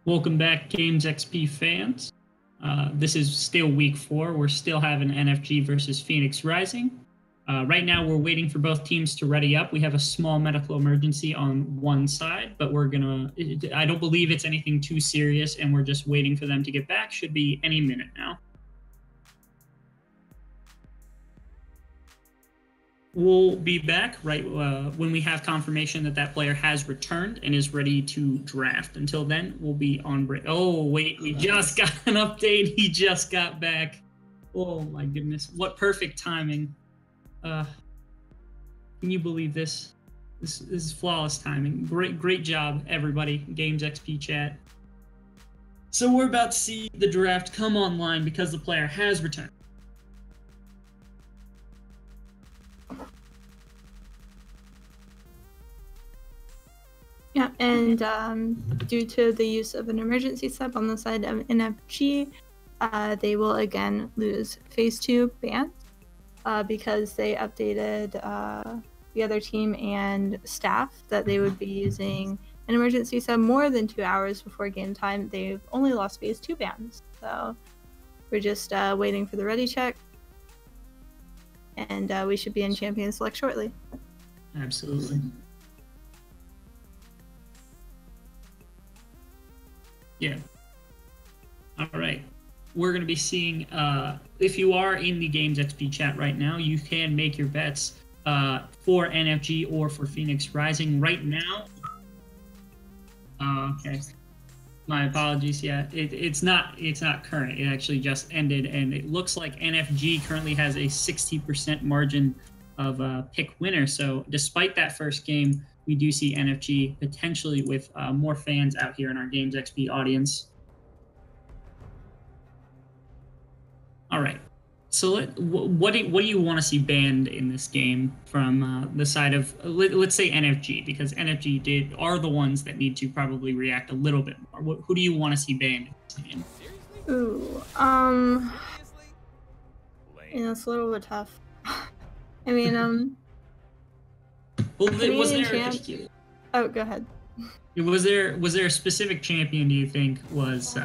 Welcome back, Games XP fans. This is still week 4. We're still having NFG versus Phoenix Rising. Right now, we're waiting for both teams to ready up. We have a small medical emergency on one side, but I don't believe it's anything too serious, and we're just waiting for them to get back. Should be any minute now. We'll be back right when we have confirmation that that player has returned and is ready to draft. Until then, we'll be on break. Oh, wait, we just got an update. He just got back. Oh, my goodness. What perfect timing. Can you believe this? This is flawless timing. Great job, everybody. Games XP chat. So we're about to see the draft come online because the player has returned. Yeah, and due to the use of an emergency sub on the side of NFG, they will again lose phase 2 bans because they updated the other team and staff that they would be using an emergency sub more than 2 hours before game time. They've only lost phase 2 bans, so we're just waiting for the ready check, and we should be in champion select shortly. Absolutely. Yeah. All right. We're going to be seeing, if you are in the Games XP chat right now, you can make your bets for NFG or for Phoenix Rising right now. Okay. My apologies. Yeah, it's not current. It actually just ended, and it looks like NFG currently has a 60% margin of pick winner. So despite that first game, we do see NFG potentially with more fans out here in our Games XP audience. All right. So what do you want to see banned in this game from the side of, let's say, NFG, because NFG are the ones that need to probably react a little bit more. Who do you want to see banned in this game? Ooh, yeah, it's a little bit tough. I mean, well, was there? Oh, go ahead. Was there a specific champion do you think was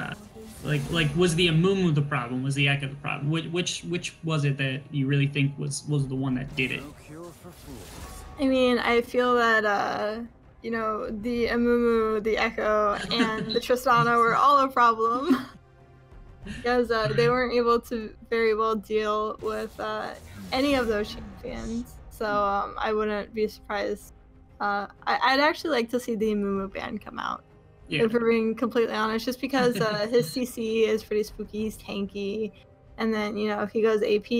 like was the Amumu the problem? Was the Echo the problem? Which was it that you really think was the one that did it? I mean, I feel that you know, the Amumu, the Echo, and the Tristana were all a problem because they weren't able to very well deal with any of those champions. So I wouldn't be surprised. I'd actually like to see the Amumu ban come out. Yeah. If we're being completely honest, just because his CC is pretty spooky, he's tanky, and then, you know, if he goes AP,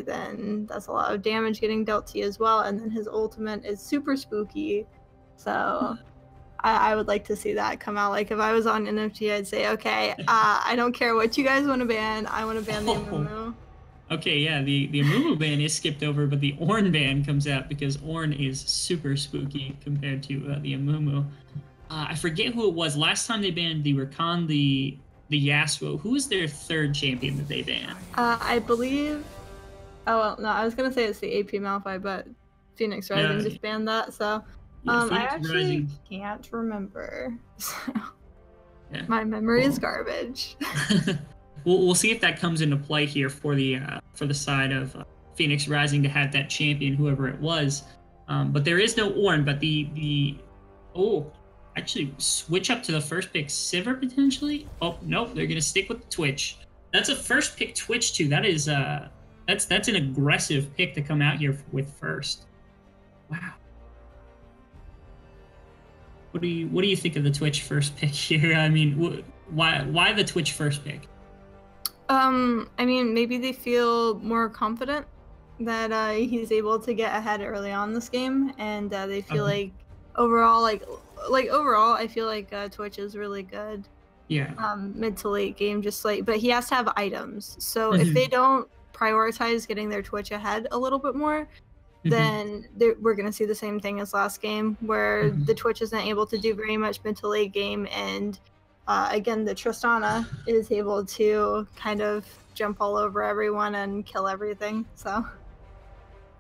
then that's a lot of damage getting dealt to you as well, and then his ultimate is super spooky, so I would like to see that come out. Like, if I was on NFT, I'd say, okay, I don't care what you guys want to ban, I want to ban the Amumu. Okay, yeah, the Amumu ban is skipped over, but the Ornn ban comes out because Ornn is super spooky compared to the Amumu. I forget who it was. Last time they banned the Rakan, the Yasuo. Who was their third champion that they banned? I believe... Oh, well, no, I was going to say it's the AP Malphite, but Phoenix Rising just banned that, so... Yeah, I actually can't remember. So. Yeah. My memory is garbage. We'll see if that comes into play here for the side of Phoenix Rising to have that champion, whoever it was. But there is no Ornn, but actually switch up to the first pick, Sivir potentially. Oh nope, they're gonna stick with the Twitch. That's a first pick Twitch too. That is that's an aggressive pick to come out here with first. Wow. What do you think of the Twitch first pick here? I mean, why the Twitch first pick? I mean, maybe they feel more confident that he's able to get ahead early on this game, and they feel like overall, overall, I feel like Twitch is really good. Yeah. Mid to late game, but he has to have items. So if they don't prioritize getting their Twitch ahead a little bit more, then we're gonna see the same thing as last game, where the Twitch isn't able to do very much mid to late game, and again, the Tristana is able to kind of jump all over everyone and kill everything. So.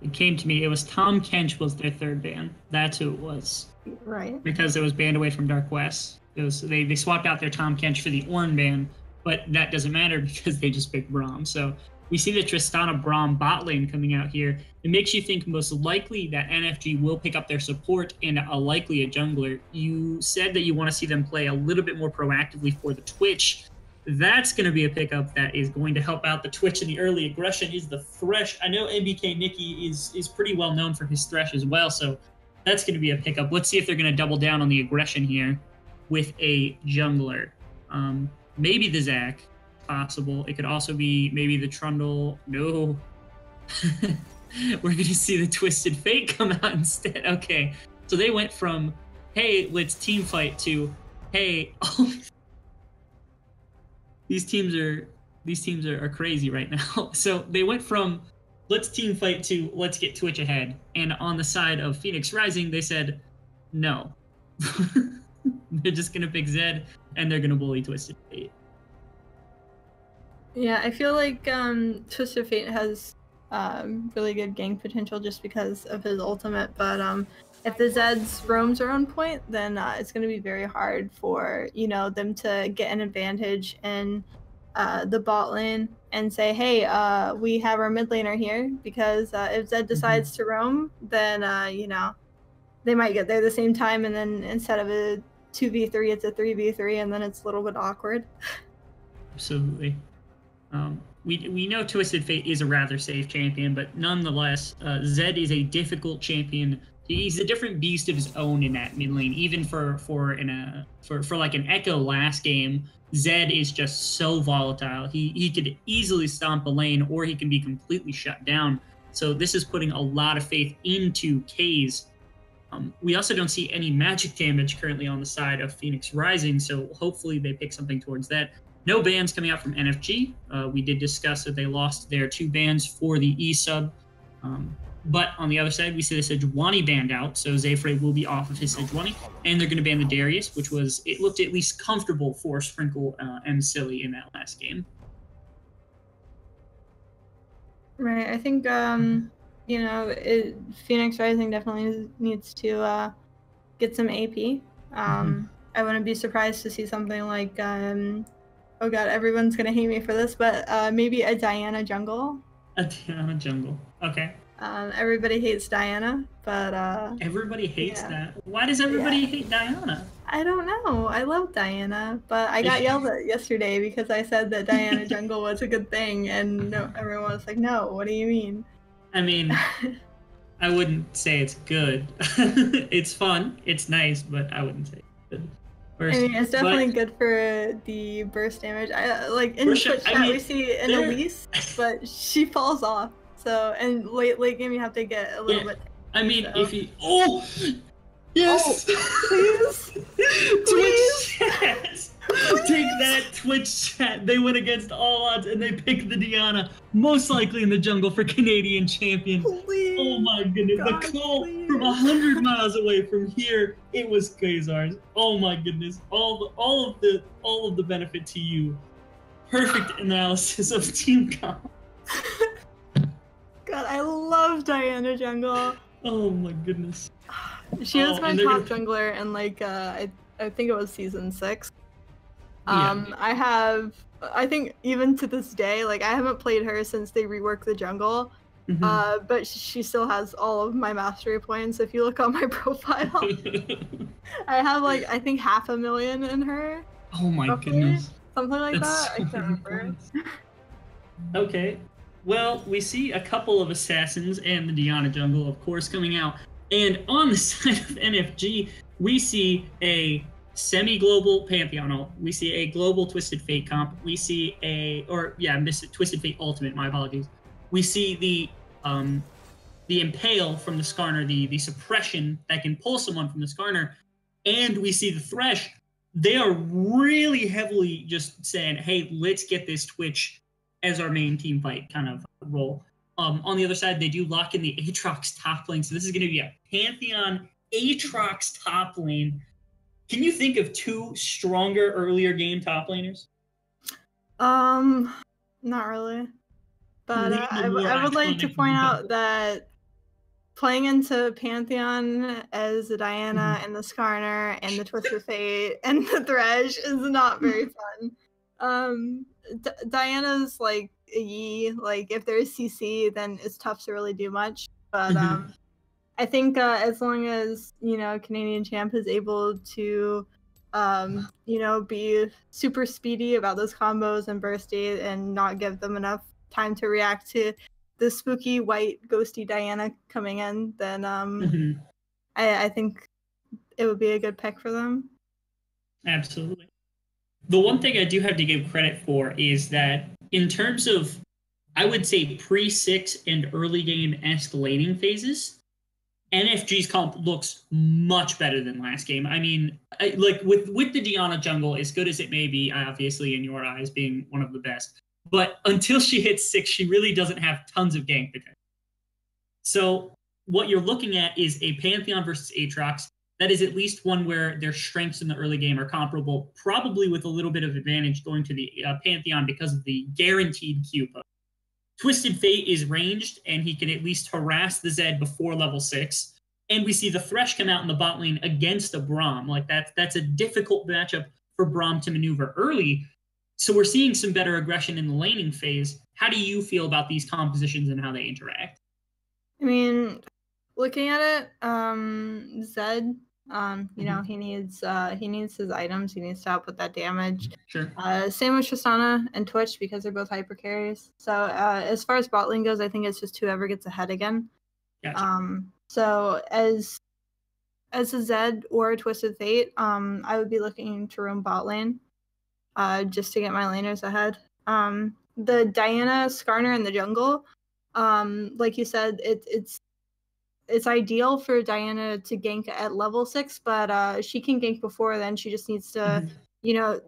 It came to me. It was Tom Kench was their third ban. That's who it was. Right. Because it was banned away from Dark West. They swapped out their Tahm Kench for the Ornn ban, but that doesn't matter because they just picked Braum. So we see the Tristana Braum bot lane coming out here. It makes you think most likely that NFG will pick up their support and likely a jungler. You said that you want to see them play a little bit more proactively for the Twitch. That's going to be a pickup that is going to help out the Twitch in the early aggression is the Thresh. I know MBK Nikki is pretty well known for his Thresh as well, so that's going to be a pickup. Let's see if they're going to double down on the aggression here with a jungler. Maybe the Zac, possible. It could also be maybe the Trundle. No. We're going to see the Twisted Fate come out instead. Okay, so they went from, hey, let's team fight to, hey, oh, these teams are crazy right now. So they went from let's team fight to let's get Twitch ahead. And on the side of Phoenix Rising, they said no. They're just gonna pick Zed and they're gonna bully Twisted Fate. Yeah, I feel like Twisted Fate has really good gang potential just because of his ultimate, but if the Zed's roams are on point, then it's going to be very hard for, you know, them to get an advantage in the bot lane and say, hey, we have our mid laner here, because if Zed decides to roam, then, you know, they might get there the same time, and then instead of a 2v3, it's a 3v3, and then it's a little bit awkward. Absolutely. We know Twisted Fate is a rather safe champion, but nonetheless, Zed is a difficult champion. He's a different beast of his own in that mid lane. Even for like an Echo last game, Zed is just so volatile. He could easily stomp a lane, or he can be completely shut down. So this is putting a lot of faith into K's. We also don't see any magic damage currently on the side of Phoenix Rising, so hopefully they pick something towards that. No bans coming out from NFG. We did discuss that they lost their 2 bans for the E-sub. But on the other side, we see the Sejuani banned out, so Zayfrey will be off of his Sejuani, and they're going to ban the Darius, which was, it looked at least comfortable for Sprinkle and Silly in that last game. Right, I think, you know, Phoenix Rising definitely needs to get some AP. I wouldn't be surprised to see something like, oh god, everyone's going to hate me for this, but maybe a Diana jungle. A Diana jungle, okay. Everybody hates Diana, but everybody hates that. Why does everybody hate Diana? I don't know. I love Diana, but I got yelled at yesterday because I said that Diana jungle was a good thing, and everyone was like, "No, what do you mean?" I mean, I wouldn't say it's good. It's fun, it's nice, but I wouldn't say it's good. I mean, it's definitely good for the burst damage. I like in Twitch chat we see an Elise, but she falls off. So, and late game you have to get a little bit. I mean, so. if you yes, please, Twitch chat, take that Twitch chat. They went against all odds and they picked the Diana, most likely in the jungle for Canadian champion. Please, oh my goodness, God, the call from 100 miles away from here, it was Quasar's. Oh my goodness, all of the benefit to you. Perfect analysis of team comp. God, I love Diana jungle. Oh my goodness. She was my top jungler in like I think it was season 6. I think even to this day, like I haven't played her since they reworked the jungle. But she still has all of my mastery points. If you look on my profile, I have like I think 500,000 in her. Oh my goodness. Something like that. I can't remember. Okay. Well, we see a couple of assassins and the Diana jungle, of course, coming out. And on the side of NFG, we see a semi-global Pantheon ult. We see a global Twisted Fate comp. We see Twisted Fate Ultimate, my apologies. We see the Impale from the Skarner, the suppression that can pull someone from the Skarner. And we see the Thresh. They are really heavily just saying, hey, let's get this Twitch as our main team fight kind of role. On the other side, they do lock in the Aatrox top lane. So this is going to be a Pantheon Aatrox top lane. Can you think of 2 stronger earlier game top laners? Not really. But I would like to point out that playing into Pantheon as the Diana and the Skarner and the Twisted Fate and the Thresh is not very fun. Diana's like a Yi. Like if there's CC, then it's tough to really do much. But I think as long as Canadian champ is able to be super speedy about those combos and bursty and not give them enough time to react to the spooky white ghosty Diana coming in, then I think it would be a good pick for them. Absolutely. The one thing I do have to give credit for is that in terms of, I would say, pre-6 and early game escalating phases, NFG's comp looks much better than last game. I mean, like with the Diana jungle, as good as it may be, obviously in your eyes being one of the best, but until she hits 6, she really doesn't have tons of gank potential. So what you're looking at is a Pantheon versus Aatrox that is at least one where their strengths in the early game are comparable, probably with a little bit of advantage going to the Pantheon because of the guaranteed Q poke. Twisted Fate is ranged, and he can at least harass the Zed before level 6. And we see the Thresh come out in the bot lane against a Braum. Like that's a difficult matchup for Braum to maneuver early. So we're seeing some better aggression in the laning phase. How do you feel about these compositions and how they interact? I mean, looking at it, Zed, he needs his items. He needs to help with that damage. Sure. Same with Tristana and Twitch because they're both hyper carries. So as far as bot lane goes, I think it's just whoever gets ahead again. Gotcha. So as a Zed or a Twisted Fate, I would be looking to roam bot lane, just to get my laners ahead. The Diana, Skarner in the jungle, like you said, it's ideal for Diana to gank at level 6, but she can gank before then. She just needs to,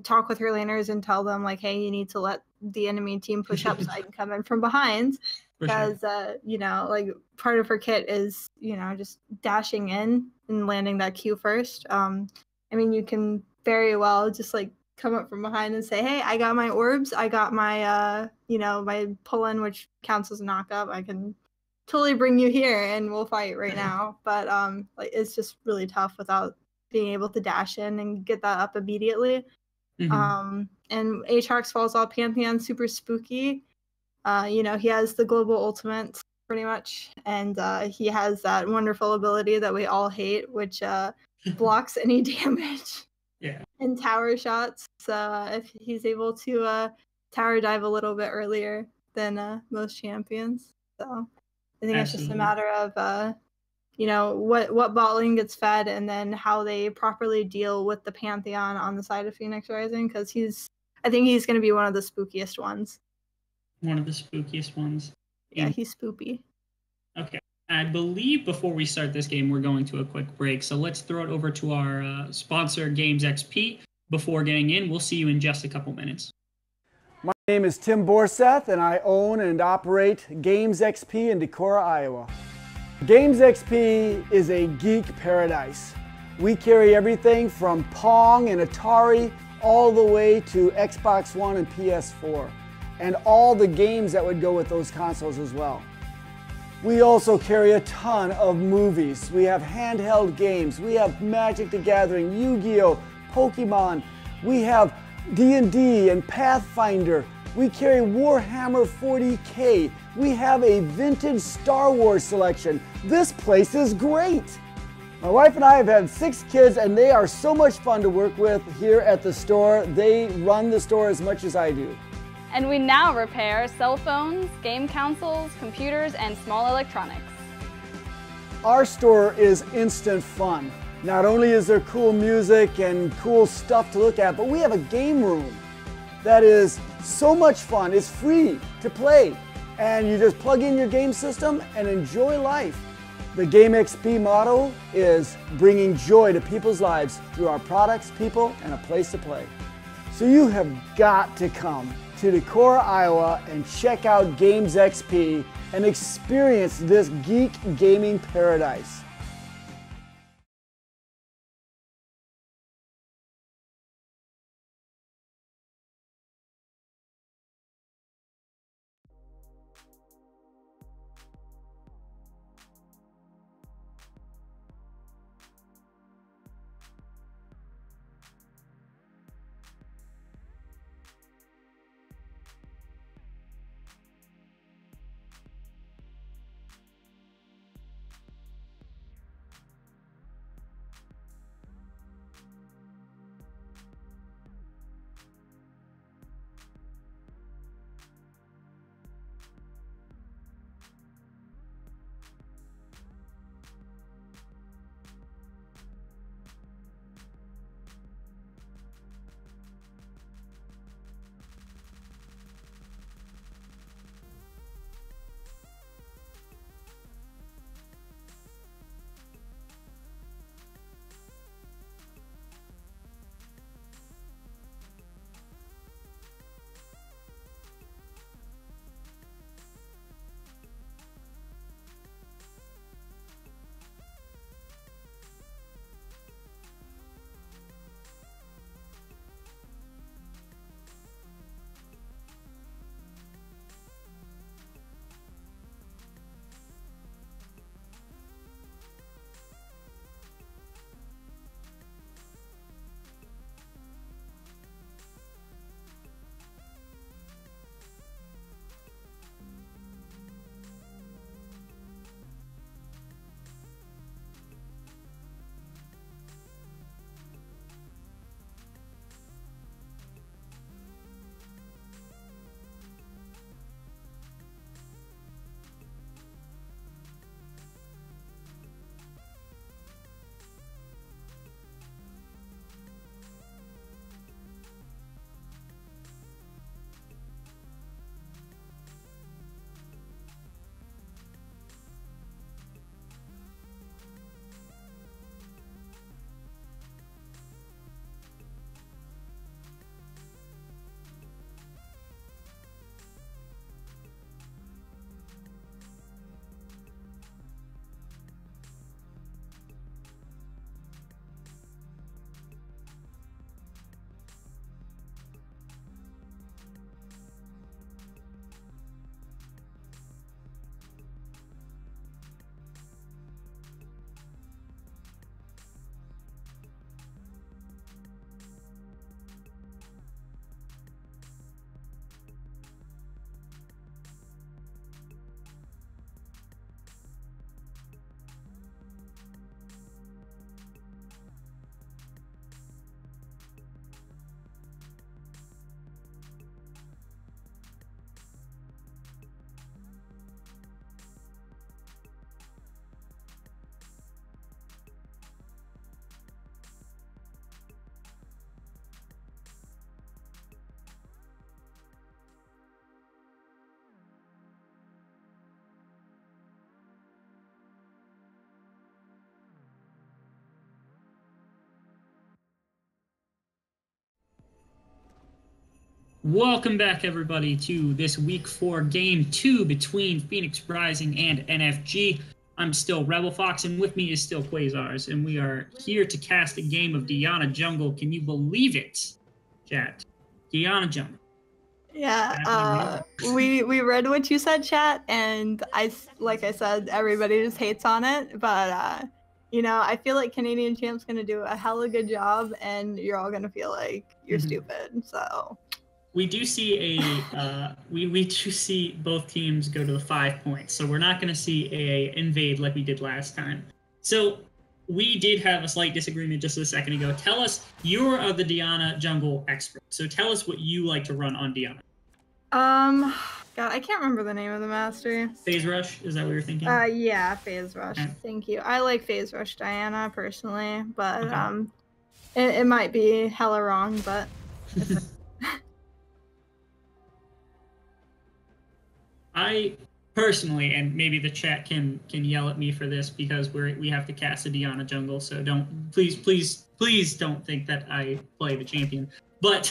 talk with her laners and tell them like, hey, you need to let the enemy team push up so I can come in from behind. Because like part of her kit is just dashing in and landing that Q first. I mean, you can very well just like come up from behind and say, hey, I got my orbs, I got my my pull-in, which counts as a knock-up. I can totally bring you here and we'll fight right now. But like it's just really tough without being able to dash in and get that up immediately. And Aatrox falls off Pantheon, super spooky. He has the global ultimate pretty much, and he has that wonderful ability that we all hate, which blocks any damage and tower shots. So if he's able to tower dive a little bit earlier than most champions, so I think it's just a matter of what bot lane gets fed, and then how they properly deal with the Pantheon on the side of Phoenix Rising, because I think he's going to be one of the spookiest ones. One of the spookiest ones. Yeah, he's spoopy. Okay. I believe before we start this game, we're going to a quick break. So let's throw it over to our sponsor, Games XP. Before getting in, we'll see you in just a couple minutes. My name is Tim Borseth, and I own and operate Games XP in Decorah, Iowa. Games XP is a geek paradise. We carry everything from Pong and Atari all the way to Xbox One and PS4. And all the games that would go with those consoles as well. We also carry a ton of movies. We have handheld games. We have Magic the Gathering, Yu-Gi-Oh!, Pokemon. We have D&D and Pathfinder. We carry Warhammer 40K. We have a vintage Star Wars selection. This place is great. My wife and I have had 6 kids, and they are so much fun to work with here at the store. They run the store as much as I do. And we now repair cell phones, game consoles, computers, and small electronics. Our store is instant fun. Not only is there cool music and cool stuff to look at, but we have a game room that is so much fun. It's free to play, and you just plug in your game system and enjoy life. The Game XP motto is bringing joy to people's lives through our products, people, and a place to play. So you have got to come to Decorah, Iowa, and check out Games XP and experience this geek gaming paradise. Welcome back, everybody, to this Week 4 Game 2 between Phoenix Rising and NFG. I'm still Rebel Fox, and with me is still Quasars, and we are here to cast a game of Diana Jungle. Can you believe it, chat? Diana Jungle. Yeah, we read what you said, chat, and like I said, everybody just hates on it, but you know, I feel like Canadian Champ's gonna do a hella good job, and you're all gonna feel like you're stupid. So we do see a we do see both teams go to the 5 points, so we're not gonna see a invade like we did last time. So we did have a slight disagreement just a second ago. Tell us, you're the Diana Jungle expert, so tell us what you like to run on Diana. God, I can't remember the name of the master. Phase Rush, is that what you're thinking? Yeah, Phase Rush. Okay. Thank you. I like Phase Rush Diana personally, but it might be hella wrong, but I personally, and maybe the chat can yell at me for this because we have to cast a Diana Jungle, so please don't think that I play the champion. But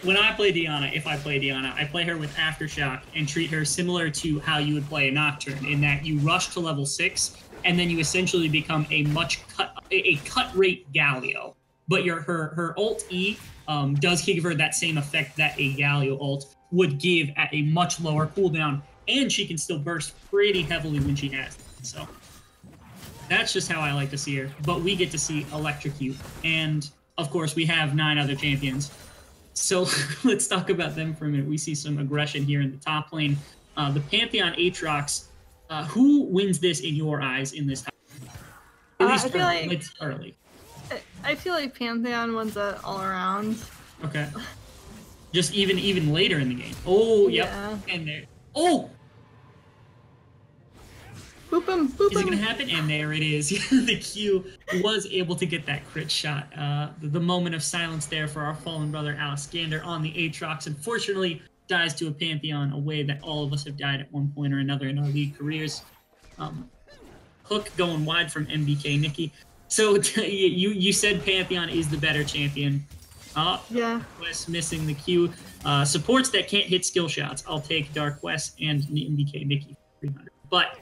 when I play Diana, if I play Diana, I play her with Aftershock and treat her similar to how you would play a Nocturne, in that you rush to level 6 and then you essentially become a cut rate Galio. But her ult E does give her that same effect that a Galio ult would give at a much lower cooldown, and she can still burst pretty heavily when she has it. So that's just how I like to see her. But we get to see Electrocute, and of course we have 9 other champions. So let's talk about them for a minute. We see some aggression here in the top lane. The Pantheon Aatrox, who wins this in your eyes in this time? At least I feel like it's early. I feel like Pantheon wins it all around. Okay. Just even later in the game. Oh, yep. Yeah. And there. Oh! Boop him, boop him. Is it going to happen? And there it is. The Q was able to get that crit shot. The moment of silence there for our fallen brother Alistander on the Aatrox. Unfortunately, dies to a Pantheon, a way that all of us have died at one point or another in our league careers. Hook going wide from MBK Nikki. So you said Pantheon is the better champion. Yeah. West missing the Q. Supports that can't hit skill shots. I'll take Dark West and MBK Nikki for 300. But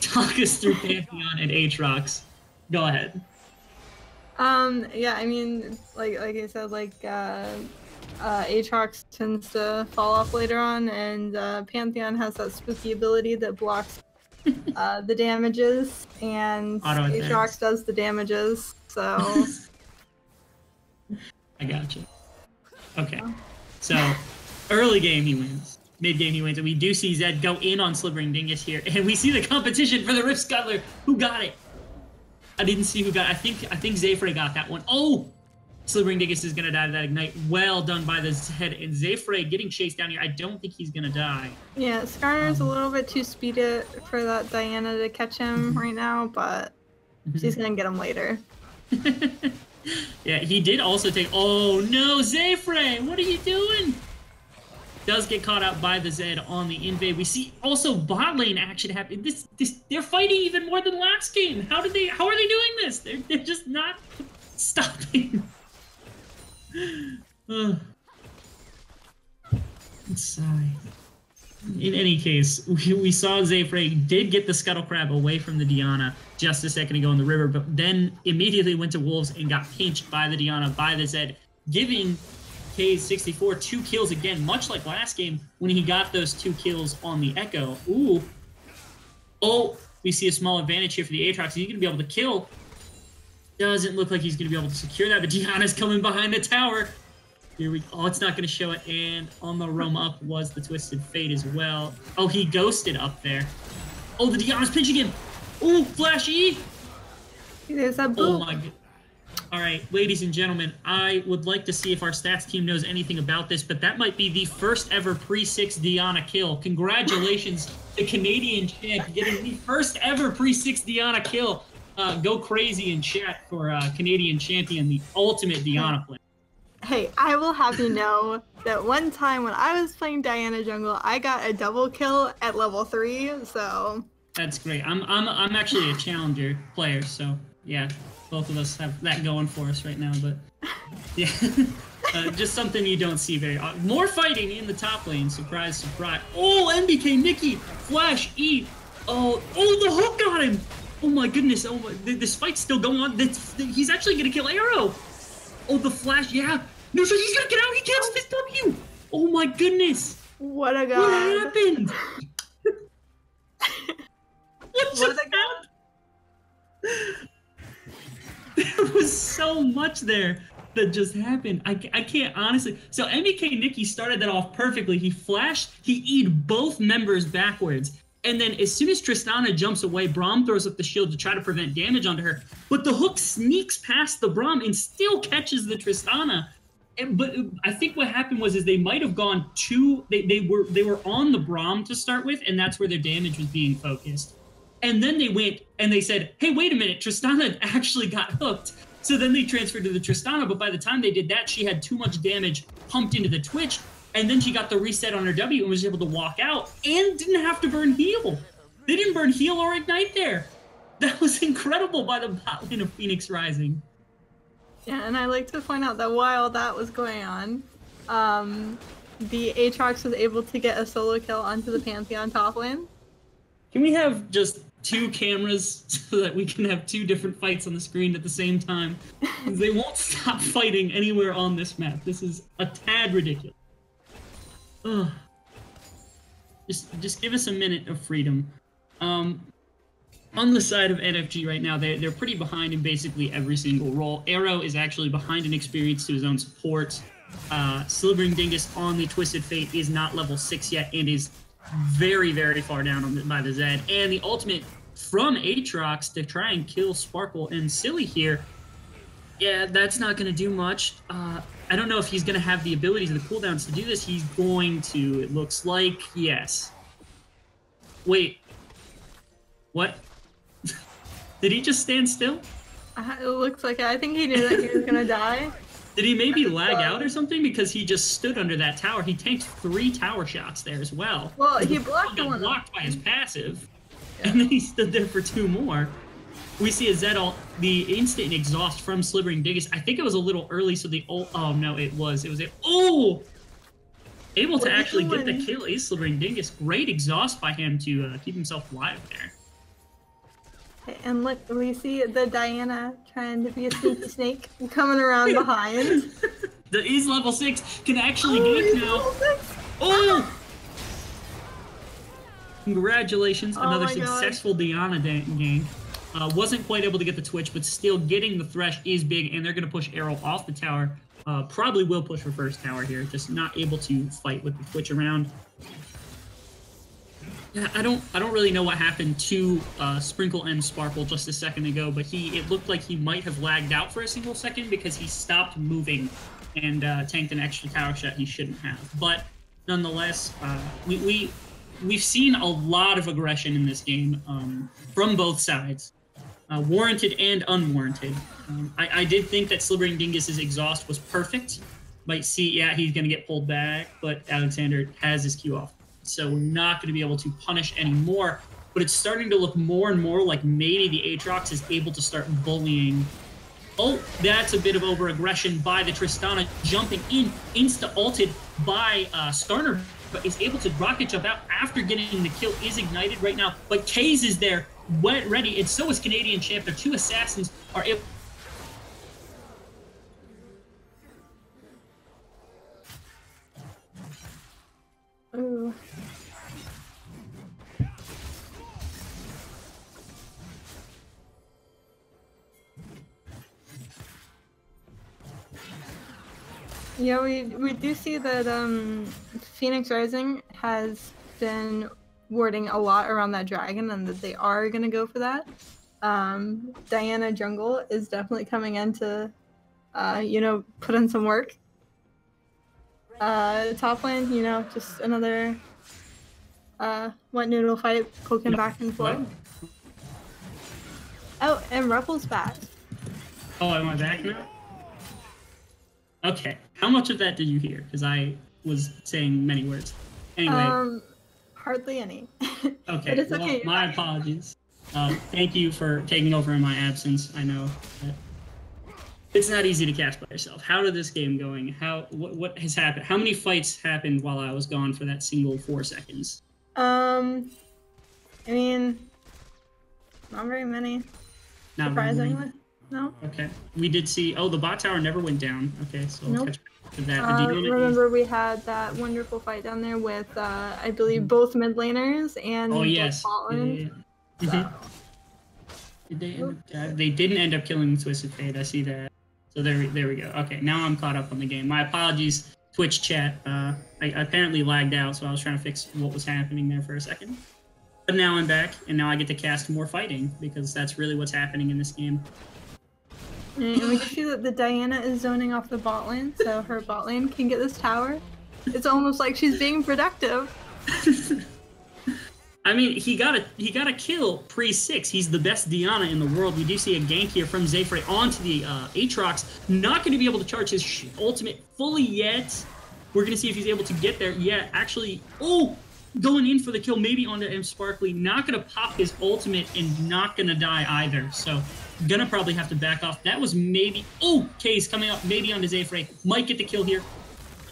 talk us through Pantheon and Aatrox. Go ahead. Yeah, I mean, like I said, like Aatrox tends to fall off later on, and Pantheon has that spooky ability that blocks the damages, and Aatrox does the damages, so I gotcha. Okay. So early game he wins. Mid game he wins, and we do see Zed go in on Slivering Dingus here, and we see the competition for the Rift Scuttler. Who got it? I didn't see who got it. I think Zayfrey got that one. Oh! Slivering Dingus is gonna die to that ignite. Well done by the Zed, and Zayfrey getting chased down here. I don't think he's gonna die. Yeah, Skarner's a little bit too speeded for that Diana to catch him right now, but she's gonna get him later. Yeah, he did also take. Oh no, Zayfrey, what are you doing? Does get caught out by the Zed on the invade. We see also bot lane action happen. They're fighting even more than last game. How are they doing this? They're just not stopping. Sigh. In any case, we saw Zayfrey did get the Scuttle Crab away from the Diana just a second ago in the river, but then immediately went to Wolves and got pinched by the Diana, by the Zed, giving K64 2 kills again, much like last game when he got those 2 kills on the Echo. Ooh. Oh, we see a small advantage here for the Aatrox. Is he going to be able to kill? Doesn't look like he's going to be able to secure that, but Diana's coming behind the tower. Here we go. Oh, it's not going to show it. And on the roam up was the Twisted Fate as well. Oh, he ghosted up there. Oh, the Diana's pinching him. Oh, Flash E. There's a boop. Oh, my God. All right, ladies and gentlemen, I would like to see if our stats team knows anything about this, but that might be the first ever pre-6 Diana kill. Congratulations to Canadian Champ getting the first ever pre-6 Diana kill. Go crazy in chat for Canadian Champion, the ultimate Diana player. Hey, I will have you know that one time when I was playing Diana Jungle, I got a double kill at level 3, so... That's great. I'm actually a challenger player, so yeah, both of us have that going for us right now, but yeah. Just something you don't see very often. More fighting in the top lane. Surprise, surprise. Oh, MBK Nikki. Flash, E. Oh, the hook got him. Oh my goodness. Oh my, this fight's still going on. He's actually going to kill Arrow. Oh, the flash. Yeah. No, so he's going to get out. He cancels his W. Oh my goodness. What a god. What happened? What just happened? There was so much there that just happened. I can't honestly. So MBK Nikki started that off perfectly. He flashed. He E'd both members backwards. And then as soon as Tristana jumps away, Braum throws up the shield to try to prevent damage onto her. But the hook sneaks past the Braum and still catches the Tristana. But I think what happened was they might have gone too. They were on the Braum to start with, and that's where their damage was being focused. And then they went and they said, "Hey, wait a minute, Tristana actually got hooked." So then they transferred to the Tristana, but by the time they did that, she had too much damage pumped into the Twitch, and then she got the reset on her W and was able to walk out and didn't have to burn heal. They didn't burn heal or ignite there. That was incredible by the bot lane of Phoenix Rising. Yeah, and I like to point out that while that was going on, the Aatrox was able to get a solo kill onto the Pantheon top lane. Can we have just 2 cameras so that we can have 2 different fights on the screen at the same time? They won't stop fighting anywhere on this map. This is a tad ridiculous. Ugh. Just give us a minute of freedom. On the side of NFG right now, they're pretty behind in basically every single role. Arrow is actually behind in experience to his own support. Slithering Dingus on the Twisted Fate is not level 6 yet and is very, very far down by the Zed. And the ultimate from Aatrox to try and kill Sparkle and Silly here, yeah, that's not going to do much. I don't know if he's going to have the abilities and the cooldowns to do this. He's going to, it looks like, yes. Wait. What? Did he just stand still? It looks like it. I think he knew that he was going to die. Did he maybe lag out or something? Because he just stood under that tower. He tanked 3 tower shots there as well. Well, he blocked the one. Blocked by his passive. Yeah. And then he stood there for 2 more. We see a Zed ult, the instant exhaust from Slithering Dingus. I think it was a little early, so the ult. Oh no, it was. Able to actually get the kill is Slithering Dingus. Great exhaust by him to keep himself alive there. And look, we see the Diana trying to be a sneaky snake coming around behind. The E's level 6 can actually gank now. Oh! Congratulations, another successful Diana gank. Wasn't quite able to get the Twitch, but still getting the Thresh is big, and they're going to push Arrow off the tower. Probably will push for first tower here, just not able to fight with the Twitch around. Yeah, I don't really know what happened to Sprinkle and Sparkle just a second ago, but it looked like he might have lagged out for a single second because he stopped moving and tanked an extra tower shot he shouldn't have. But nonetheless, we've seen a lot of aggression in this game from both sides, warranted and unwarranted. I did think that Slithering Dingus's exhaust was perfect. Might see, yeah, he's going to get pulled back, but Alexander has his Q off. So we're not going to be able to punish anymore. But it's starting to look more and more like maybe the Aatrox is able to start bullying. Oh, that's a bit of over-aggression by the Tristana, jumping in, insta-ulted by Starner, but is able to rocket jump out after getting the kill, is ignited right now. But Kaze is there, ready, and so is Canadian Champ. The 2 assassins are able... Ooh. Yeah, we do see that Phoenix Rising has been warding a lot around that dragon, and that they are going to go for that. Diana Jungle is definitely coming in to, put in some work. Top lane, just another wet noodle fight, poking back and forth. Oh, and Ruffle's back. Oh, am I back now? Okay. How much of that did you hear? Because I was saying many words. Anyway. Hardly any. Okay. It's well, okay. My apologies. Thank you for taking over in my absence. I know that It's not easy to cast by yourself. How did this game going? What has happened? How many fights happened while I was gone for that single 4 seconds? I mean, not very many. Not Surprisingly, very many. no. Okay. We did see. Oh, the bot tower never went down. Okay, so I'll Nope. catch back to that. Remember we had that wonderful fight down there with, I believe, both mid laners and Oh yes. bot lane. Yeah. Did they end up, they didn't end up killing Twisted Fate. I see that. So there we go. Okay, now I'm caught up on the game. My apologies, Twitch chat. I apparently lagged out, so I was trying to fix what was happening there for a second. But now I'm back, and now I get to cast more fighting, because that's really what's happening in this game. And we can see that the Diana is zoning off the bot lane, so her bot lane can get this tower. It's almost like she's being productive. I mean, he got a kill pre-6. He's the best Diana in the world. We do see a gank here from Zayfrey onto the Aatrox. Not going to be able to charge his ultimate fully yet. We're going to see if he's able to get there. Yeah, actually, going in for the kill, maybe onto M Sparkly. Not going to pop his ultimate and not going to die either. So, gonna probably have to back off. That was maybe... K's coming up, maybe onto Zayfrey. Might get the kill here.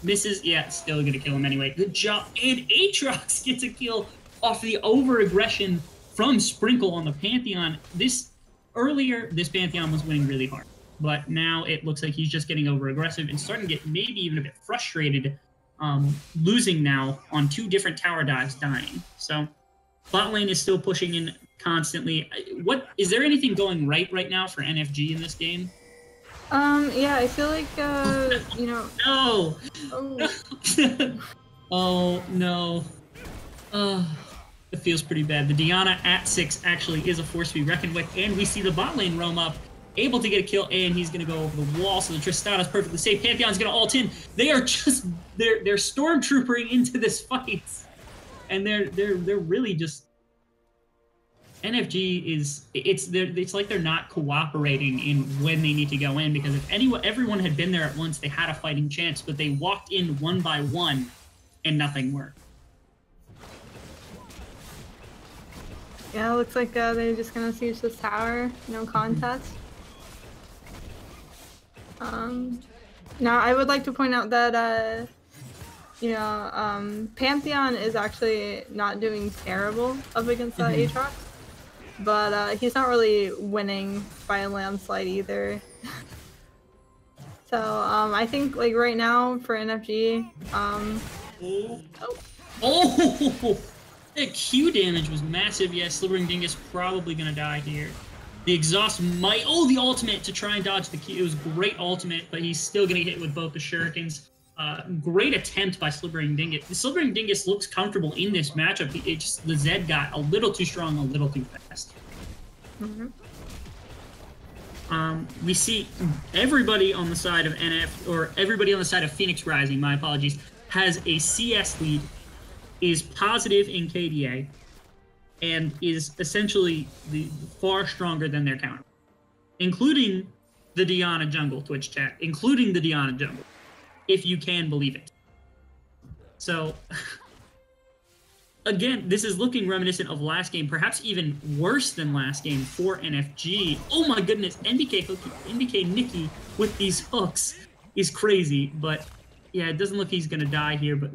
Misses. Yeah, still going to kill him anyway. Good job. And Aatrox gets a kill off the over-aggression from Sprinkle on the Pantheon. Earlier, this Pantheon was winning really hard. But now it looks like he's just getting over-aggressive and starting to get maybe even a bit frustrated, losing now on 2 different tower dives, dying. So, bot lane is still pushing in constantly. Is there anything going right now for NFG in this game? Yeah, I feel like, you know... No! Oh. Oh, no. It feels pretty bad. The Diana at 6 actually is a force to be reckoned with, and we see the bot lane roam up, able to get a kill, and he's going to go over the wall, so the Tristana's perfectly safe. Pantheon's going to ult in. They are just... They're stormtroopering into this fight, and they're really just... NFG is... It's like they're not cooperating in when they need to go in, because if everyone had been there at once, they had a fighting chance, but they walked in one by one, and nothing worked. Yeah, it looks like they're just gonna siege this tower. No contest. Now, I would like to point out that, you know, Pantheon is actually not doing terrible up against that Aatrox. But he's not really winning by a landslide either. So, I think, like, right now for NFG, That Q damage was massive. Yes, Slithering Dingus probably going to die here. The exhaust might... the ultimate to try and dodge the Q. It was great ultimate, but he's still going to hit with both the shurikens. Great attempt by Slithering Dingus. The Slithering Dingus looks comfortable in this matchup. The Zed got a little too strong, a little too fast. We see everybody on the side of everybody on the side of Phoenix Rising, my apologies, has a CS lead, is positive in KDA, and is essentially far stronger than their counter, including the Diana jungle, Twitch chat, including the Diana jungle, if you can believe it. So, again, this is looking reminiscent of last game, perhaps even worse than last game for NFG. Oh my goodness, NBK Nikki with these hooks is crazy, but yeah, it doesn't look he's gonna die here, but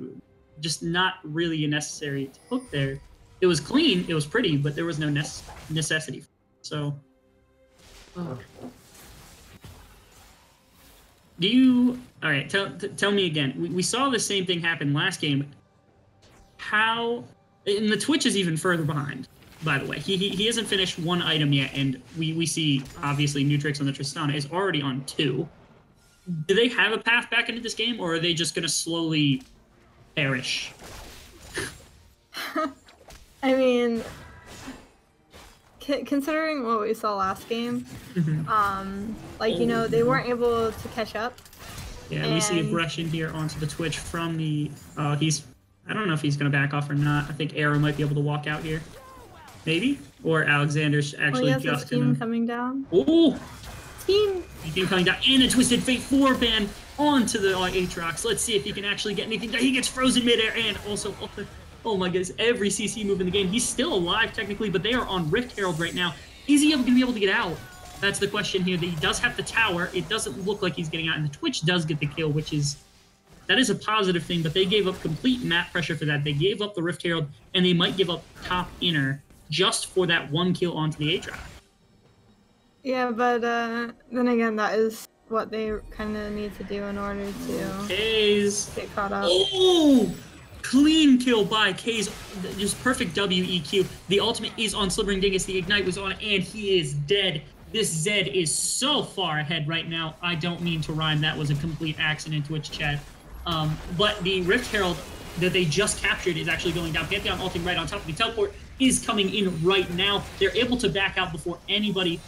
just not really a necessary hook there. It was clean, it was pretty, but there was no necessity. So, all right, tell me again. We saw the same thing happen last game. And the Twitch is even further behind, by the way. He hasn't finished 1 item yet, and we see, obviously, Nutrix on the Tristana is already on 2. Do they have a path back into this game, or are they just going to slowly perish? I mean, considering what we saw last game, like, you know, they weren't able to catch up. Yeah, we see aggression here onto the Twitch from the... I don't know if he's going to back off or not. I think Arrow might be able to walk out here. Maybe? Or Alexander's actually just going to... team coming down. Oh! Team coming down. And a Twisted Fate 4-ban onto the Aatrox. Let's see if he can actually get anything done. He gets frozen midair, and also... Oh my goodness, every CC move in the game. He's still alive, technically, but they are on Rift Herald right now. Is he going to be able to get out? That's the question here. That he does have the tower. It doesn't look like he's getting out, and the Twitch does get the kill, which is a positive thing. But they gave up complete map pressure for that. They gave up the Rift Herald, and they might give up top inner just for that one kill onto the A-Trap. Yeah, but then again, that is what they kind of need to do in order to get caught up. Oh! Clean kill by K's, just perfect WEQ. The ultimate is on Slithering Dingus. The Ignite was on, and he is dead. This Zed is so far ahead right now. I don't mean to rhyme. That was a complete accident, Twitch chat. But the Rift Herald that they just captured is actually going down. Pantheon ulting right on top of the teleport is coming in right now. They're able to back out before anybody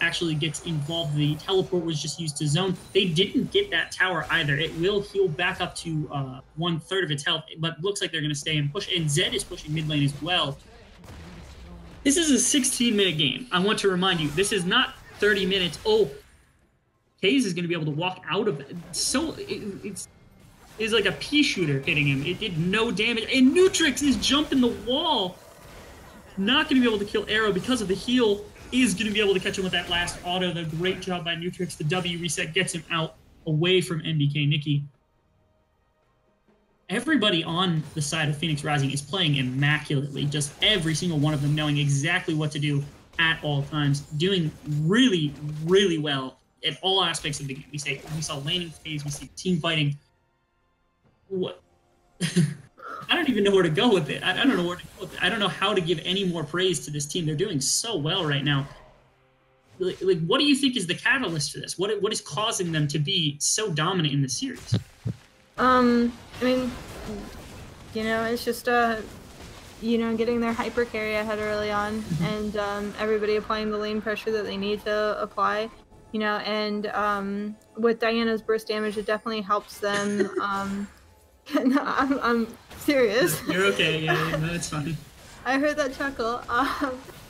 actually gets involved. The teleport was just used to zone. They didn't get that tower either. It will heal back up to 1/3 of its health, but looks like they're going to stay and push. And Zed is pushing mid lane as well. This is a 16-minute game. I want to remind you, this is not 30 minutes. Oh, Kaze is going to be able to walk out of it. So it's like a pea shooter hitting him. It did no damage. And Nutrix is jumping the wall. Not going to be able to kill Arrow because of the heal. Is going to be able to catch him with that last auto. The great job by Nutrix. The W reset gets him out away from MBK Nikki. Everybody on the side of Phoenix Rising is playing immaculately. Just every single one of them knowing exactly what to do at all times. Doing really, really well in all aspects of the game. We saw laning phase. We see team fighting. What? I don't even know where to go with it. I don't know where to go with it. I don't know how to give any more praise to this team. They're doing so well right now. Like, what do you think is the catalyst for this? What is causing them to be so dominant in the series? I mean, you know, it's just you know, getting their hyper carry ahead early on, and everybody applying the lane pressure that they need to apply. You know, and with Diana's burst damage, it definitely helps them. No, I'm serious. You're okay. Yeah, no, it's fine. I heard that chuckle.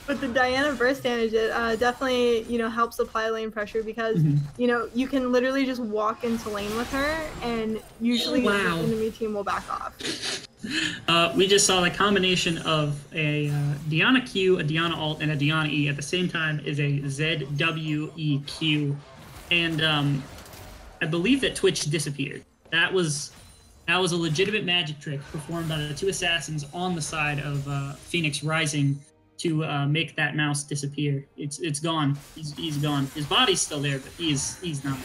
With the Diana burst damage, it definitely, you know, helps apply lane pressure because, you know, you can literally just walk into lane with her, and usually the enemy team will back off. We just saw the combination of a Diana Q, a Diana ult, and a Diana E at the same time is a ZWEQ, and I believe that Twitch disappeared. That was a legitimate magic trick performed by the two assassins on the side of Phoenix Rising to make that mouse disappear. It's gone. He's gone. His body's still there, but he's not.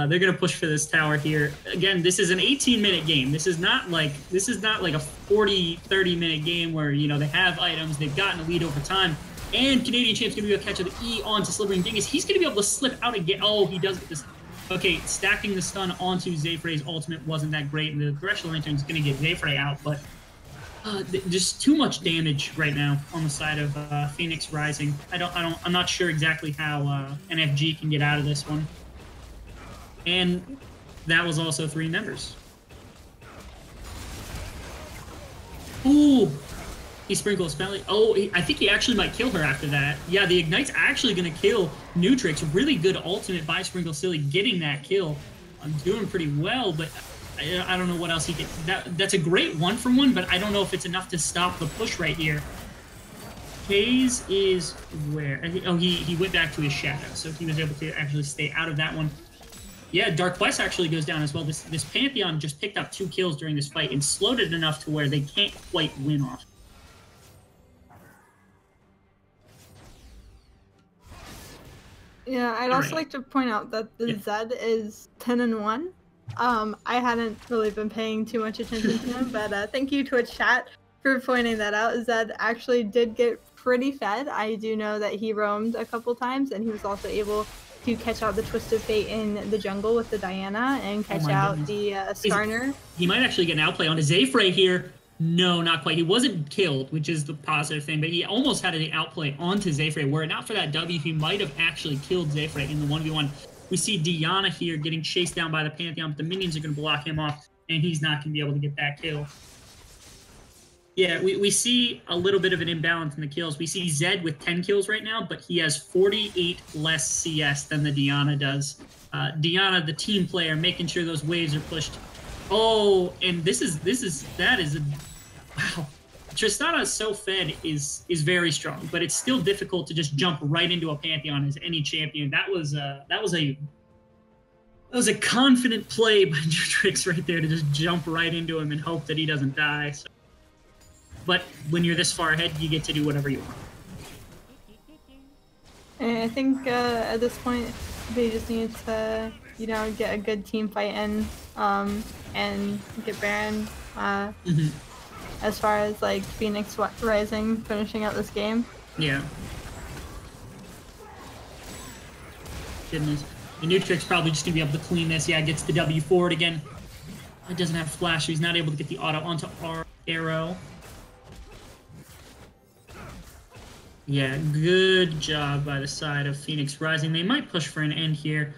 They're gonna push for this tower here. Again, this is an 18-minute game. This is not like a 40-30-minute game where, you know, they have items, they've gotten a lead over time, and Canadian Champ's gonna be able to catch the E onto Slithering Dingus. He's gonna be able to slip out and get. Oh, he does this. Okay, stacking the stun onto Zayfray's ultimate wasn't that great, and the Threshold Lantern's gonna get Zayfray out, but just too much damage right now on the side of Phoenix Rising. I'm not sure exactly how NFG can get out of this one. And that was also 3 members. Ooh, he sprinkles Smelly. Oh, I think he actually might kill her after that. Yeah, the Ignite's actually gonna kill Nutrix. Really good ultimate by Sprinkle Silly, getting that kill. I'm doing pretty well, but I don't know what else he can. That's a great 1-for-1, but I don't know if it's enough to stop the push right here. Kaze is where? Oh, he went back to his shadow, so he was able to actually stay out of that one. Yeah, Dark Quest actually goes down as well. This Pantheon just picked up 2 kills during this fight and slowed it enough to where they can't quite win off. Yeah, I'd also like to point out that the Zed is 10-1. I hadn't really been paying too much attention to him, but thank you, Twitch chat, for pointing that out. Zed actually did get pretty fed. I do know that he roamed a couple times, and he was also able to catch out the Twisted Fate in the jungle with the Diana and catch out the Skarner. He might actually get an outplay on his Zayfray here. No, not quite. He wasn't killed, which is the positive thing, but he almost had an outplay onto Zayfray. Were it not for that W, he might have actually killed Zayfray in the 1v1. We see Diana here getting chased down by the Pantheon, but the minions are going to block him off, and he's not going to be able to get that kill. Yeah, we see a little bit of an imbalance in the kills. We see Zed with 10 kills right now, but he has 48 less CS than the Diana does. Diana, the team player, making sure those waves are pushed. Oh, and that is a wow. Tristana self-fed is very strong, but it's still difficult to just jump right into a Pantheon as any champion. That was a confident play by Nutrix right there to just jump right into him and hope that he doesn't die. So. But when you're this far ahead, you get to do whatever you want. And I think at this point, they just need to, get a good team fight in, and get Baron. As far as like Phoenix Rising finishing out this game. Yeah. Goodness. The Nutrix probably just gonna be able to clean this. Yeah, gets the W forward again. It doesn't have flash, so he's not able to get the auto onto our arrow. Yeah, good job by the side of Phoenix Rising. They might push for an end here.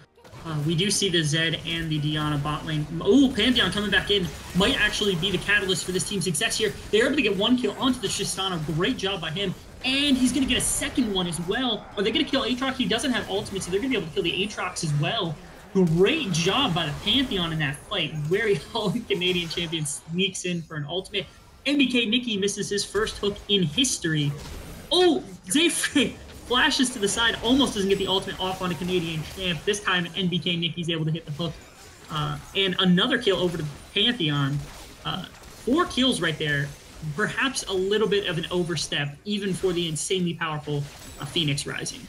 We do see the Zed and the Diana bot lane. Oh, Pantheon coming back in. Might actually be the catalyst for this team's success here. They're able to get one kill onto the Tristana. Great job by him. And he's going to get a second one as well. Are they going to kill Aatrox? He doesn't have ultimate, so they're going to be able to kill the Aatrox as well. Great job by the Pantheon in that fight. Very Holland Canadian champion sneaks in for an ultimate. MBK Nikki misses his first hook in history. Oh, Zayfrey flashes to the side, almost doesn't get the ultimate off on a Canadian champ. This time, NBK Nikki's able to hit the hook. And another kill over to Pantheon. 4 kills right there. Perhaps a little bit of an overstep, even for the insanely powerful Phoenix Rising.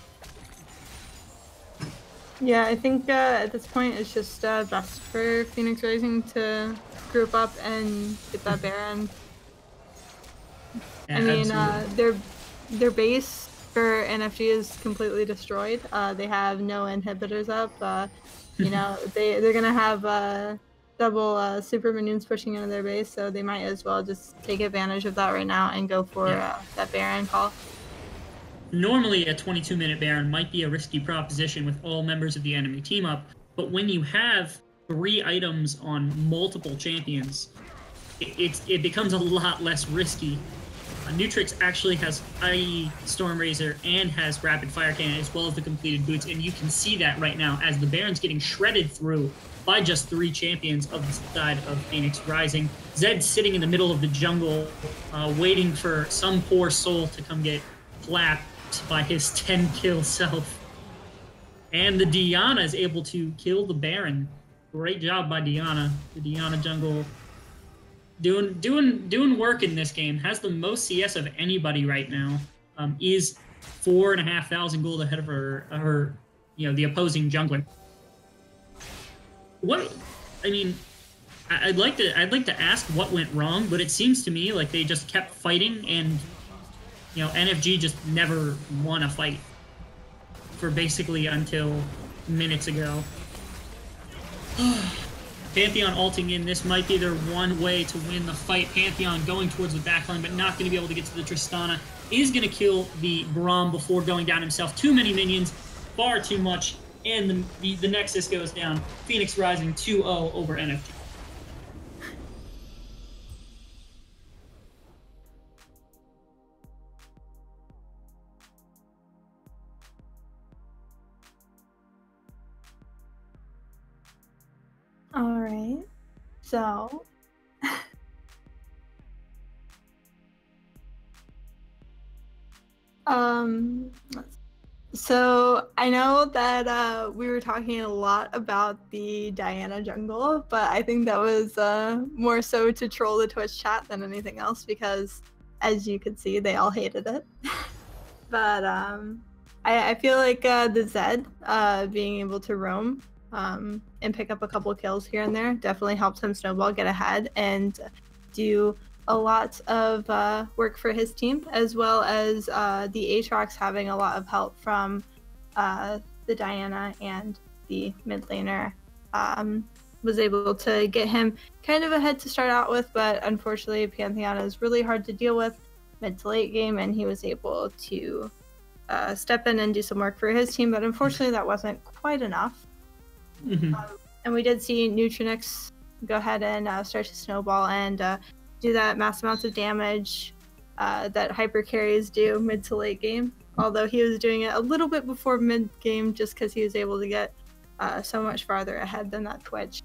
Yeah, I think at this point it's just best for Phoenix Rising to group up and get that Baron. Yeah, I mean, their base for NFG is completely destroyed. They have no inhibitors up. They're gonna have double super minions pushing into their base, so they might as well just take advantage of that right now and go for that Baron call. Normally, a 22-minute Baron might be a risky proposition with all members of the enemy team up, but when you have 3 items on multiple champions, it becomes a lot less risky. Nutrix actually has IE Stormrazor and has Rapid Fire Cannon as well as the completed boots, and you can see that right now as the Baron's getting shredded through by just 3 champions of the side of Phoenix Rising. Zed sitting in the middle of the jungle, waiting for some poor soul to come get clapped by his 10-kill self. And the Diana is able to kill the Baron. Great job by Diana. The Diana jungle doing work in this game. Has the most CS of anybody right now. Is 4,500 gold ahead of her the opposing jungler. I'd like to ask what went wrong, but it seems to me like they just kept fighting, and NFG just never won a fight for basically until minutes ago. Pantheon ulting in. This might be their one way to win the fight. Pantheon going towards the backline, but not going to be able to get to the Tristana. Is going to kill the Braum before going down himself. Too many minions, far too much, and the Nexus goes down. Phoenix Rising 2-0 over NFG. All right, so so I know that we were talking a lot about the Diana jungle, but I think that was more so to troll the Twitch chat than anything else, because as you could see, they all hated it. But I feel like the Zed being able to roam and pick up a couple kills here and there definitely helps him snowball, get ahead, and do a lot of work for his team, as well as the Aatrox having a lot of help from the Diana, and the mid laner was able to get him kind of ahead to start out with, but unfortunately Pantheon is really hard to deal with mid to late game, and he was able to step in and do some work for his team, but unfortunately that wasn't quite enough. And we did see Nutrinix go ahead and start to snowball and do that mass amounts of damage that hyper carries do mid to late game, although he was doing it a little bit before mid game just because he was able to get so much farther ahead than that Twitch.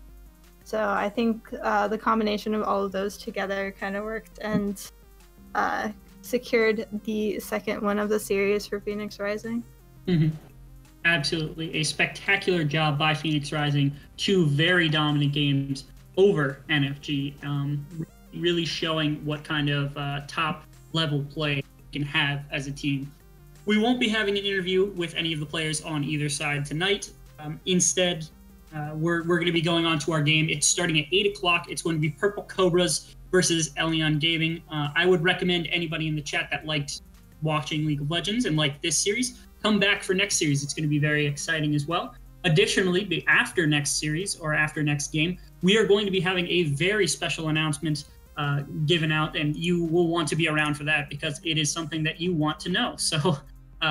So I think the combination of all of those together kind of worked, and secured the second win of the series for Phoenix Rising. Mm-hmm. Absolutely. A spectacular job by Phoenix Rising. 2 very dominant games over NFG. Really showing what kind of top level play you can have as a team. We won't be having an interview with any of the players on either side tonight. Instead, we're going to be going on to our game. It's starting at 8 o'clock. It's going to be Purple Cobras versus Elion Gaming. I would recommend anybody in the chat that liked watching League of Legends and liked this series, come back for next series. It's going to be very exciting as well. Additionally, after next series or after next game, we are going to be having a very special announcement given out, and you will want to be around for that because it is something that you want to know. So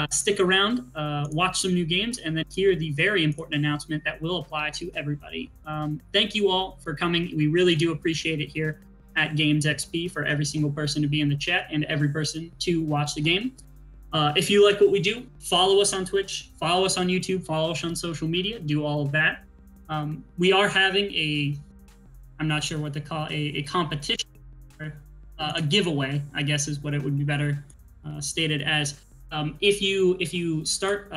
stick around, watch some new games, and then hear the very important announcement that will apply to everybody. Thank you all for coming. We really do appreciate it here at Games XP for every single person to be in the chat and every person to watch the game. If you like what we do, follow us on Twitch, follow us on YouTube, follow us on social media, do all of that. We are having I'm not sure what to call a competition, or, a giveaway, I guess is what it would be better stated as. If you start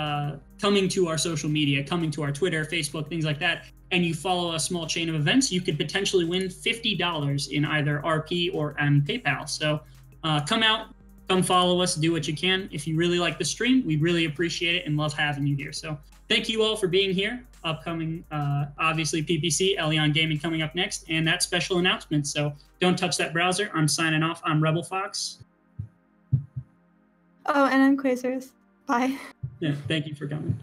coming to our social media, coming to our Twitter, Facebook, things like that, and you follow a small chain of events, you could potentially win $50 in either RP or PayPal. So come out, come follow us, do what you can. If you really like the stream, we really appreciate it and love having you here. So thank you all for being here. Upcoming, obviously, PPC, Elion Gaming coming up next, and that special announcement. So don't touch that browser. I'm signing off. I'm Rebel Fox. Oh, and I'm Quasars. Bye. Yeah, thank you for coming.